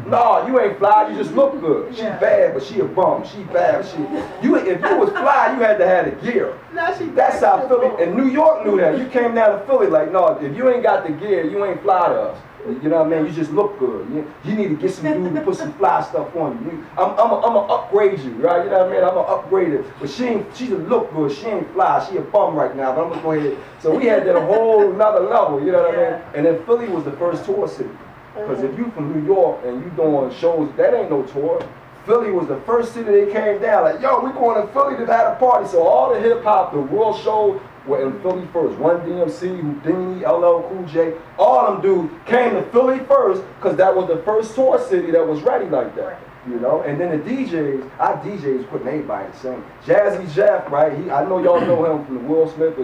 [SPEAKER 7] no, you ain't fly, you just look good. She bad, but she a bum. She bad, if you was fly, you had to have the gear. That's how Philly, and New York knew that. You came down to Philly like, no, if you ain't got the gear, you ain't fly to us. You know what I mean? You just look good. You need to get some dude to put some fly stuff on you. I'm gonna upgrade you, right? You know what I mean? I'm gonna upgrade it. But she just look good. She ain't fly. She a bum right now. But I'm gonna go ahead. So we had that a whole nother level. You know what I mean? And then Philly was the first tour city. Because if you from New York and you doing shows, that ain't no tour. Philly was the first city they came down. Like, yo, we going to Philly to have a party. So all the hip hop, the world show, were in Philly first. Run DMC, Houdini, LL Cool J, all them dudes came to Philly first because that was the first tour city that was ready like that. You know, and then the DJs, our DJs putting everybody the same. Jazzy Jeff, right? I know y'all know him from the Will Smith.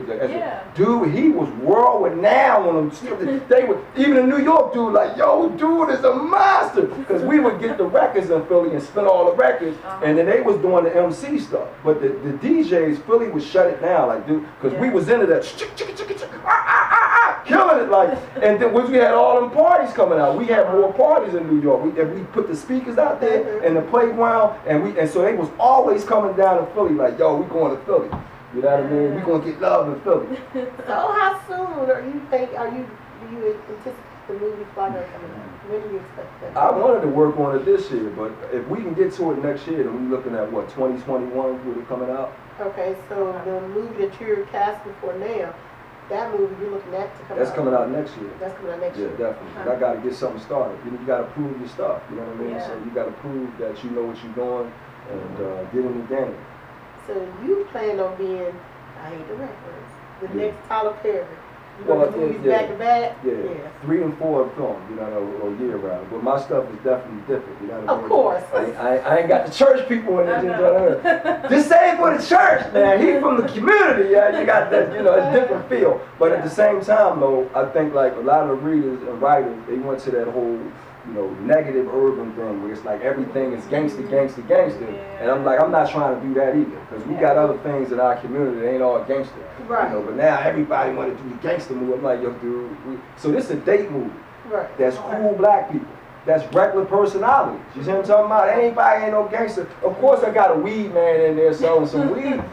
[SPEAKER 7] Dude, he was world renowned on them. They would, even a New York dude, like, yo, dude is a monster. Because we would get the records in Philly and spin all the records, and then they was doing the MC stuff. But the DJs, Philly would shut it down, like, dude, because we was into that, killing it, like, and then once we had all them parties coming out, we had more parties in New York. We put the speakers out there in the playground, and so they was always coming down to Philly, like, yo, we going to Philly. You know what I mean? We gonna get love in Philly.
[SPEAKER 1] So how soon do you anticipate the movie Fly Girl coming out? When do you expect that?
[SPEAKER 7] I wanted to work on it this year, but if we can get to it next year, then we're looking at what, 2021 with it coming out?
[SPEAKER 1] Okay, so the movie that you're casting for now, that movie you're looking at to come
[SPEAKER 7] That's
[SPEAKER 1] out.
[SPEAKER 7] coming out next year.
[SPEAKER 1] That's coming out next year.
[SPEAKER 7] Yeah, definitely. I got to get something started. You got to prove your stuff. You know what I mean? So you got to prove that you know what you're doing and get in the game.
[SPEAKER 1] So you plan on being, I hate the reference, the next Tyler Perry. You know, the movies back to back?
[SPEAKER 7] Yeah. 3 and 4 films, you know, or year rather. But my stuff is definitely different, you know what I mean?
[SPEAKER 1] Of course.
[SPEAKER 7] I ain't got the church people in it. This ain't for the church, man. He from the community, yeah. You got that, you know, it's a different feel. But at the same time, though, I think like a lot of the readers and writers, they went to that whole, you know, negative urban thing where it's like everything is gangster. And I'm like, I'm not trying to do that either. Because we got other things in our community that ain't all gangster.
[SPEAKER 1] Right.
[SPEAKER 7] You know, but now everybody want to do the gangster movie. I'm like, yo, dude. So this is a date movie.
[SPEAKER 1] Right.
[SPEAKER 7] That's cool black people. That's regular personalities. You see what I'm talking about? Anybody ain't no gangster. Of course I got a weed man in there selling some weed.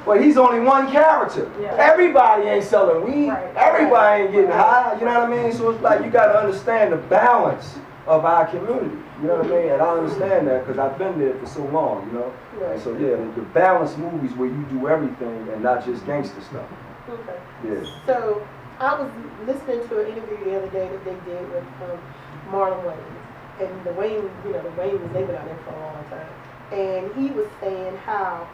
[SPEAKER 7] But he's only one character.
[SPEAKER 2] Yeah.
[SPEAKER 7] Everybody ain't selling weed.
[SPEAKER 2] Right.
[SPEAKER 7] Everybody ain't getting high. You know what I mean? So it's like you got to understand the balance of our community. You know what I mean? And I understand that because I've been there for so long, you know?
[SPEAKER 1] Right.
[SPEAKER 7] And so yeah, the balanced movies where you do everything and not just gangster stuff.
[SPEAKER 1] Okay.
[SPEAKER 7] Yeah.
[SPEAKER 1] So I was listening to an interview the other day that they did with Marlon Wayans. And the Wayne, you know, the Wayne was living out there for a long time. And he was saying how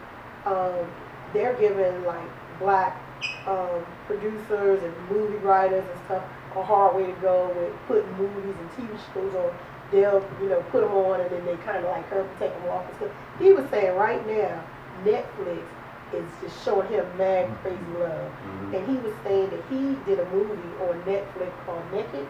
[SPEAKER 1] they're giving like black producers and movie writers and stuff a hard way to go with putting movies and TV shows on. They'll, you know, put them on and then they kind of like take them off and stuff. He was saying right now, Netflix is just showing him mad crazy love.
[SPEAKER 7] Mm-hmm.
[SPEAKER 1] And he was saying that he did a movie on Netflix called Naked.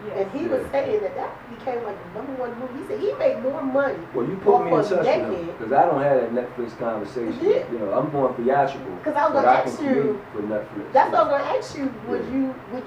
[SPEAKER 2] Yes.
[SPEAKER 1] And he was saying that became like the #1 movie. He said he made more money.
[SPEAKER 7] Well, you put me in
[SPEAKER 1] off
[SPEAKER 7] touch
[SPEAKER 1] of
[SPEAKER 7] with him
[SPEAKER 1] Naked.
[SPEAKER 7] because I don't have that Netflix conversation.
[SPEAKER 1] Yeah.
[SPEAKER 7] You know, I'm going theatrical.
[SPEAKER 1] Because I was
[SPEAKER 7] but
[SPEAKER 1] going to
[SPEAKER 7] I can
[SPEAKER 1] ask you,
[SPEAKER 7] for Netflix.
[SPEAKER 1] that's what I was going to ask you, would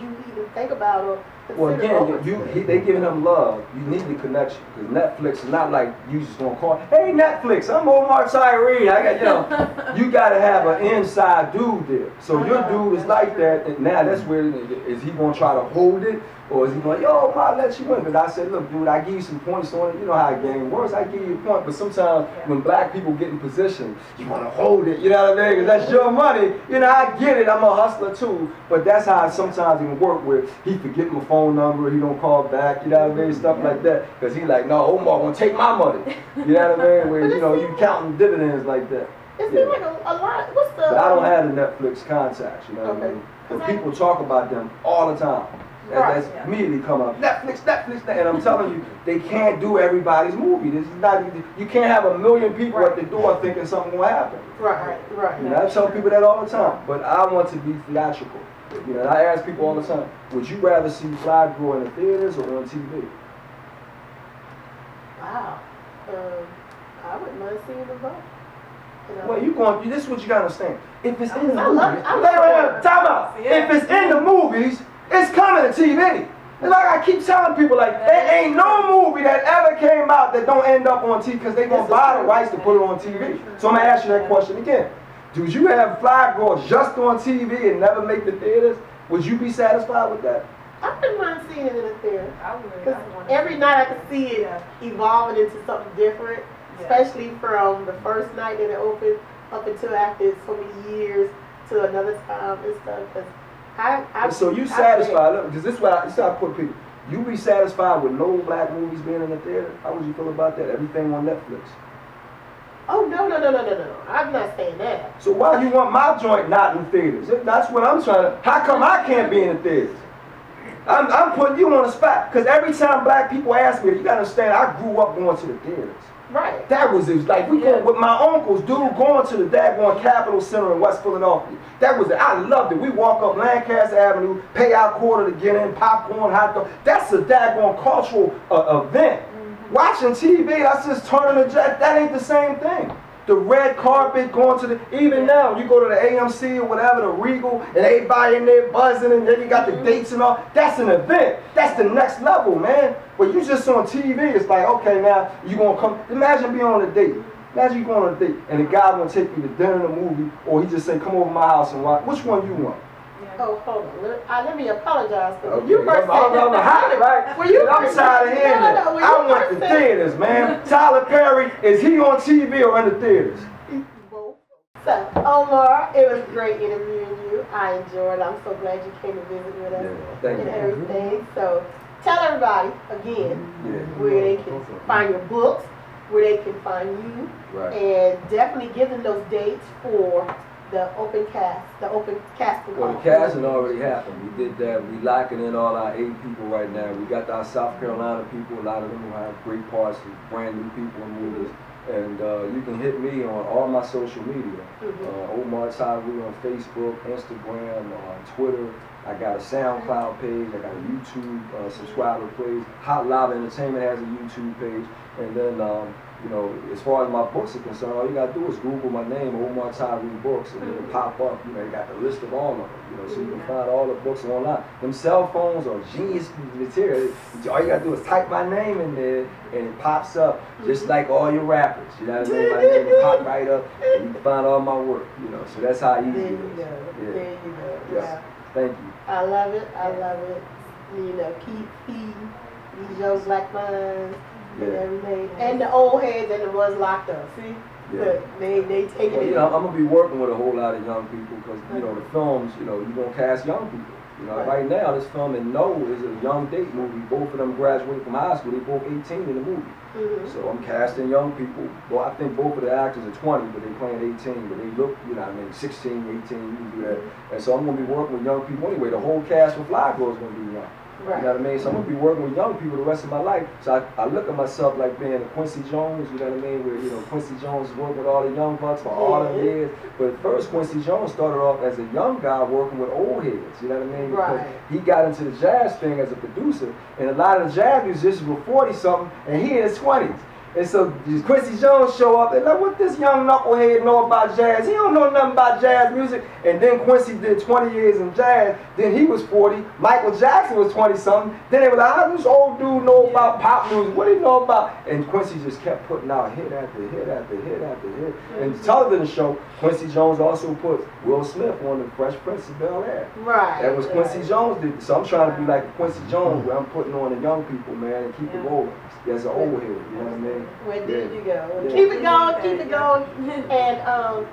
[SPEAKER 1] you even think about or
[SPEAKER 7] Well,
[SPEAKER 1] consider
[SPEAKER 7] again, they giving him love. You need the connection because Netflix is not like you just gonna call. Hey, Netflix, I'm Omar Tyree. I got, you know, you gotta have an inside dude there. So your dude is like that, and now that's where is he gonna try to hold it, or is he going, yo, Omar, let you win? But I said, look, dude, I give you some points on it. You know how a game works. I give you a point, but sometimes when black people get in position, you wanna hold it. You know what I mean? Because that's your money. You know, I get it. I'm a hustler too, but that's how sometimes it can work. Where he forget my phone number, he don't call back, you know what I mean, stuff like that. Because he like, no, Omar gonna take my money. You know what I mean? Where, you know, you counting dividends like that.
[SPEAKER 1] It seems like a lot. What's the?
[SPEAKER 7] But I don't have the Netflix contacts, you know what I mean? but people talk about them all the time. That's immediately come up. Netflix, and I'm telling you, they can't do everybody's movie. This is not. You can't have a million people at the door thinking something will happen.
[SPEAKER 1] Right.
[SPEAKER 7] You know, I tell people that all the time. But I want to be theatrical. You know, and I ask people all the time, would you rather see Fly Girl in the theaters or on TV?
[SPEAKER 1] Wow. I wouldn't mind seeing them both. You know?
[SPEAKER 7] Well, this is what you gotta understand. If it's in the
[SPEAKER 1] I
[SPEAKER 7] movies,
[SPEAKER 1] love
[SPEAKER 7] time out. If it's in the movies, it's coming to TV. It's like I keep telling people, like, there ain't no movie that ever came out that don't end up on TV because they gonna buy the rights to put it on TV. So I'm gonna ask you that question again. Do you have Fly Girl just on TV and never make the theaters? Would you be satisfied with that?
[SPEAKER 1] I wouldn't mind seeing it in the theater.
[SPEAKER 2] I would.
[SPEAKER 1] Because every night I can see it evolving into something different, especially from the first night that it opened up until after so many years to another time and stuff.
[SPEAKER 7] So you satisfied? Because this is what I put people. You be satisfied with no black movies being in the theater? How would you feel about that? Everything on Netflix.
[SPEAKER 1] Oh, no. I'm not saying that.
[SPEAKER 7] So why you want my joint not in theaters? That's what I'm trying to. How come I can't be in the theaters? I'm putting you on the spot. Because every time black people ask me, you gotta understand, I grew up going to the theaters.
[SPEAKER 1] Right.
[SPEAKER 7] That was it. Like we going with my uncles, dude, going to the daggone Capitol Center in West Philadelphia. That was it. I loved it. We walk up Lancaster Avenue, pay our quarter to get in, popcorn, hot dog. That's a daggone cultural event. Watching TV, that's just turning the jet. That ain't the same thing. The red carpet going to the, even now, you go to the AMC or whatever, the Regal, and everybody in there buzzing, and then you got the dates and all. That's an event. That's the next level, man. But you just on TV, it's like, okay, now you gonna come. Imagine being on a date. Imagine you going on a date, and the guy gonna take you to dinner and a movie, or he just say, come over to my house and watch. Which one you want?
[SPEAKER 1] Oh, hold on. Let me apologize for
[SPEAKER 7] Okay.
[SPEAKER 1] you first.
[SPEAKER 7] I'm hot, right?
[SPEAKER 1] When you
[SPEAKER 7] I'm
[SPEAKER 1] first
[SPEAKER 7] tired of hearing that.
[SPEAKER 1] when you
[SPEAKER 7] I want
[SPEAKER 1] first
[SPEAKER 7] the
[SPEAKER 1] said-
[SPEAKER 7] theaters, man. Tyler Perry, is he on TV or in the theaters?
[SPEAKER 1] So, Omar, it was great interviewing you. I enjoyed it. I'm so glad you came to visit with us
[SPEAKER 7] Thank
[SPEAKER 1] and
[SPEAKER 7] you.
[SPEAKER 1] everything. So, tell everybody again where they can find your books, where they can find you, and definitely give them those dates for the open casting.
[SPEAKER 7] Well, the casting already happened. We did that. We locking in all our 8 people right now. We got our South Carolina people. A lot of them who have great parts, brand new people in movies. And you can hit me on all my social media. Omar Tyree on Facebook, Instagram, Twitter. I got a SoundCloud page. I got a YouTube subscriber page. Hot Lava Entertainment has a YouTube page. And then, you know, as far as my books are concerned, all you gotta do is Google my name, Omar Tyree Books, and it'll pop up. You know, you got the list of all of them. You know, so you can find all the books online. Them cell phones are genius material. All you gotta do is type my name in there, and it pops up, just like all your rappers. You know what I mean? My name will pop right up, and you can find all my work. You know, so that's how easy
[SPEAKER 1] There
[SPEAKER 7] it
[SPEAKER 1] you
[SPEAKER 7] is.
[SPEAKER 1] go.
[SPEAKER 7] Yeah.
[SPEAKER 1] There you go.
[SPEAKER 7] Yes.
[SPEAKER 1] Yeah.
[SPEAKER 7] Thank you.
[SPEAKER 1] I love it. You know, keep feeding these young black minds and everything. And the old heads and the ones locked up. See?
[SPEAKER 7] Yeah.
[SPEAKER 1] They take
[SPEAKER 7] Well,
[SPEAKER 1] it.
[SPEAKER 7] you know, I'm gonna be working with a whole lot of young people because you know the films. You know, you're gonna cast young people. You know, right now this film in No is a young date movie. Both of them graduated from high school. They both 18 in the movie. So I'm casting young people. Well, I think both of the actors are 20, but they playing 18. But they look, you know, what I mean, 16, 18. You can do that. And so I'm gonna be working with young people anyway. The whole cast for Fly Girl is gonna be young.
[SPEAKER 1] Right.
[SPEAKER 7] You know what I mean? So I'm gonna be working with young people the rest of my life. So I look at myself like being a Quincy Jones, you know what I mean? Where, you know, Quincy Jones worked with all the young bucks for all them years. But first, Quincy Jones started off as a young guy working with old heads, you know what I mean? Because he got into the jazz thing as a producer, and a lot of the jazz musicians were 40-something, and he in his 20s. And so Quincy Jones show up and like, what this young knucklehead know about jazz? He don't know nothing about jazz music. And then Quincy did 20 years in jazz. Then he was 40. Michael Jackson was 20-something. Then they were like, how does this old dude know about pop music? What do he know about? And Quincy just kept putting out hit after hit after hit after hit. And the television show, Quincy Jones also put Will Smith on the Fresh Prince of Bel-Air.
[SPEAKER 1] Right.
[SPEAKER 7] That was Quincy Jones did. So I'm trying to be like Quincy Jones, where I'm putting on the young people, man, and keep it rolling. As an old head, you know what I mean?
[SPEAKER 1] Where did you go?
[SPEAKER 7] Yeah.
[SPEAKER 1] Keep it going, keep it going. And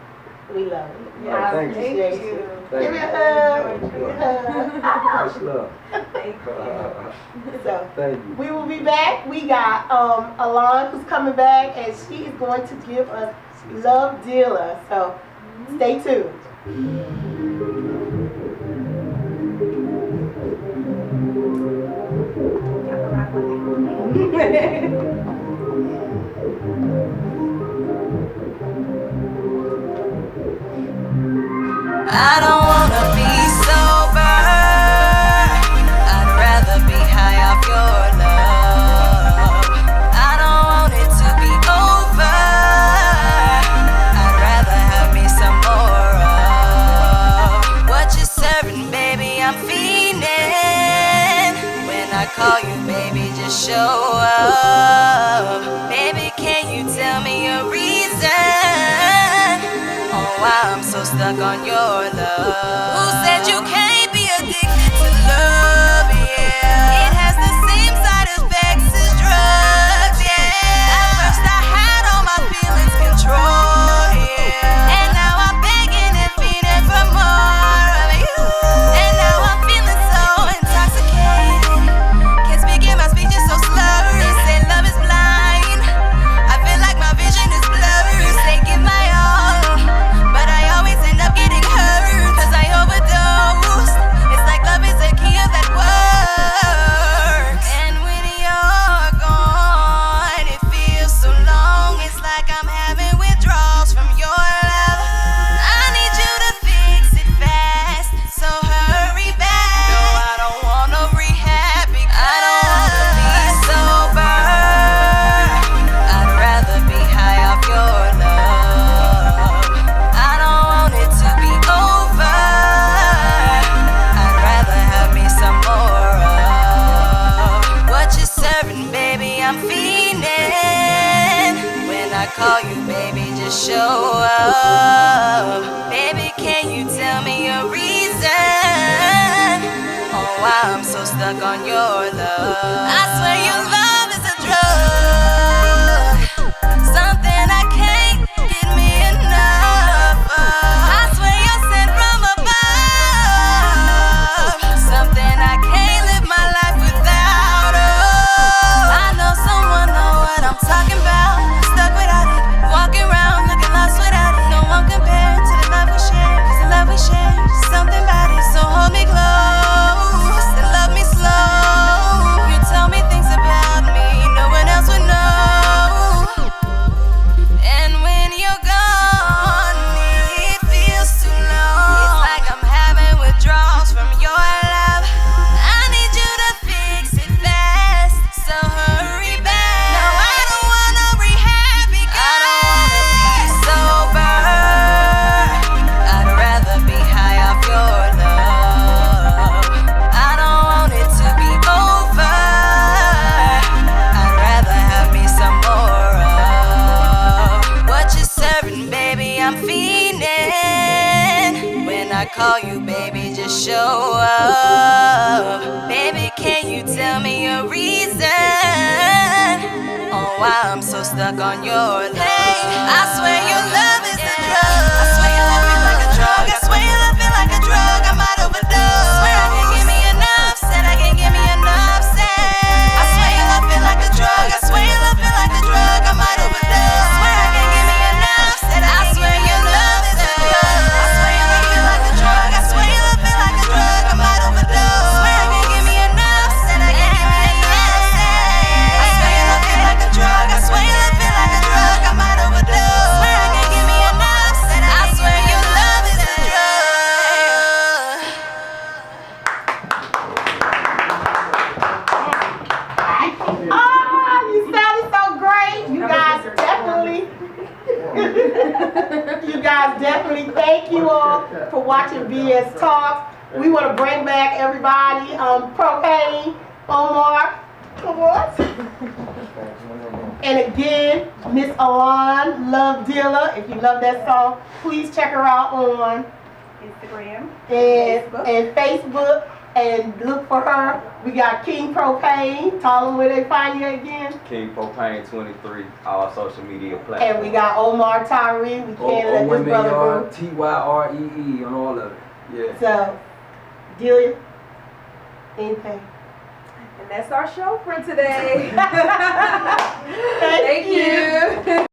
[SPEAKER 1] we love it.
[SPEAKER 7] Yeah,
[SPEAKER 1] I
[SPEAKER 7] thank you.
[SPEAKER 1] appreciate you.
[SPEAKER 7] Thank
[SPEAKER 1] Give me a
[SPEAKER 7] you.
[SPEAKER 1] hug.
[SPEAKER 7] Much love.
[SPEAKER 2] Thank you.
[SPEAKER 1] So
[SPEAKER 7] Thank you.
[SPEAKER 1] we will be back. We got Alon who's coming back, and she is going to give us Love Dealer. So stay tuned.
[SPEAKER 8] I don't wanna be sober. I'd rather be high off your love. I don't want it to be over. I'd rather have me some more of what you're serving, baby. I'm fiending. When I call you, baby, just show up. Baby, can you tell me a reason why I'm so stuck on your love? Who said you can't be addicted to love? Yeah, it has the same side effects as drugs. Yeah, at first I had all my feelings controlled. Yeah, and now I'm begging and feeding for more of you. And now I'm feeling so intoxicated. Can't speak and my speech is so slurred. They say love is blind. I feel like my vision is blurred. You say give my all, but I always end up getting hurt, cause I overdosed. It's like love is a key of that works. And when you're gone, it feels so long. It's like I'm having withdrawals from your love. I need you to fix it fast, so hurry back. No, I don't want no rehab because I don't wanna be sober. I'd rather be high off your love. I don't want it to be over. I'd rather have me some more of what you're serving, baby. I'm fiending. When I call you, baby, just show up. Baby, can you tell me a reason why I'm so stuck on your love? I swear your love is a drug, something I can't get me enough of. I swear you're sent from above, something I can't live my life without. Oh, I know someone know what I'm talking about. Stuck without it, walking around looking lost without it. No one compared to the love we share, cause the love we share is something about it. So hold me close and love me slow. You tell me things about me no one else would know. And when you're gone, it feels too long. It's like I'm having withdrawals from your love. I need you to fix it fast, so hurry back. No, I don't wanna rehab because I don't wanna be sober. I'd rather be high off your love. I don't want it to be over. I'd rather have me some more of what you're serving, baby. I'm fiending. When I call you, baby, just show up. Baby, can you tell me a reason why I'm so stuck on your love? I swear your love is a drug. I swear your love feel like a drug. I swear your love feel like a drug. I might overdose. Swear I can't give me enough. Said I can't give me enough. Said I swear your love feel like a drug. I swear your love feel like a drug. I might overdose. Swear I can't give me enough. Said I swear your love is a drug. I swear your love feel like a drug. I swear your love feel like a drug. I might overdose. Swear I can't give me enough. Said I can't give me enough. Said I swear your love feel like a drug. I swear your love feel like a drug. I might overdose. Swear I can't give me enough. Said I swear your love is a drug.
[SPEAKER 1] Ah, you sounded so great. You guys definitely thank you all for watching BS Talks. We want to bring back everybody. Propane, Omar, come on. And again, Miss Alon, Love Dealer. If you love that song, please check her out on
[SPEAKER 3] Instagram
[SPEAKER 1] and Facebook. And look for her. We got King Propane. Tell them where they find you again.
[SPEAKER 6] King Propane 23, all social media platforms.
[SPEAKER 1] And we got Omar Tyree. We can't let this brother go.
[SPEAKER 7] Tyree on all of it. Yeah.
[SPEAKER 1] So, Delia, anything?
[SPEAKER 2] And that's our show for today.
[SPEAKER 1] Thank you.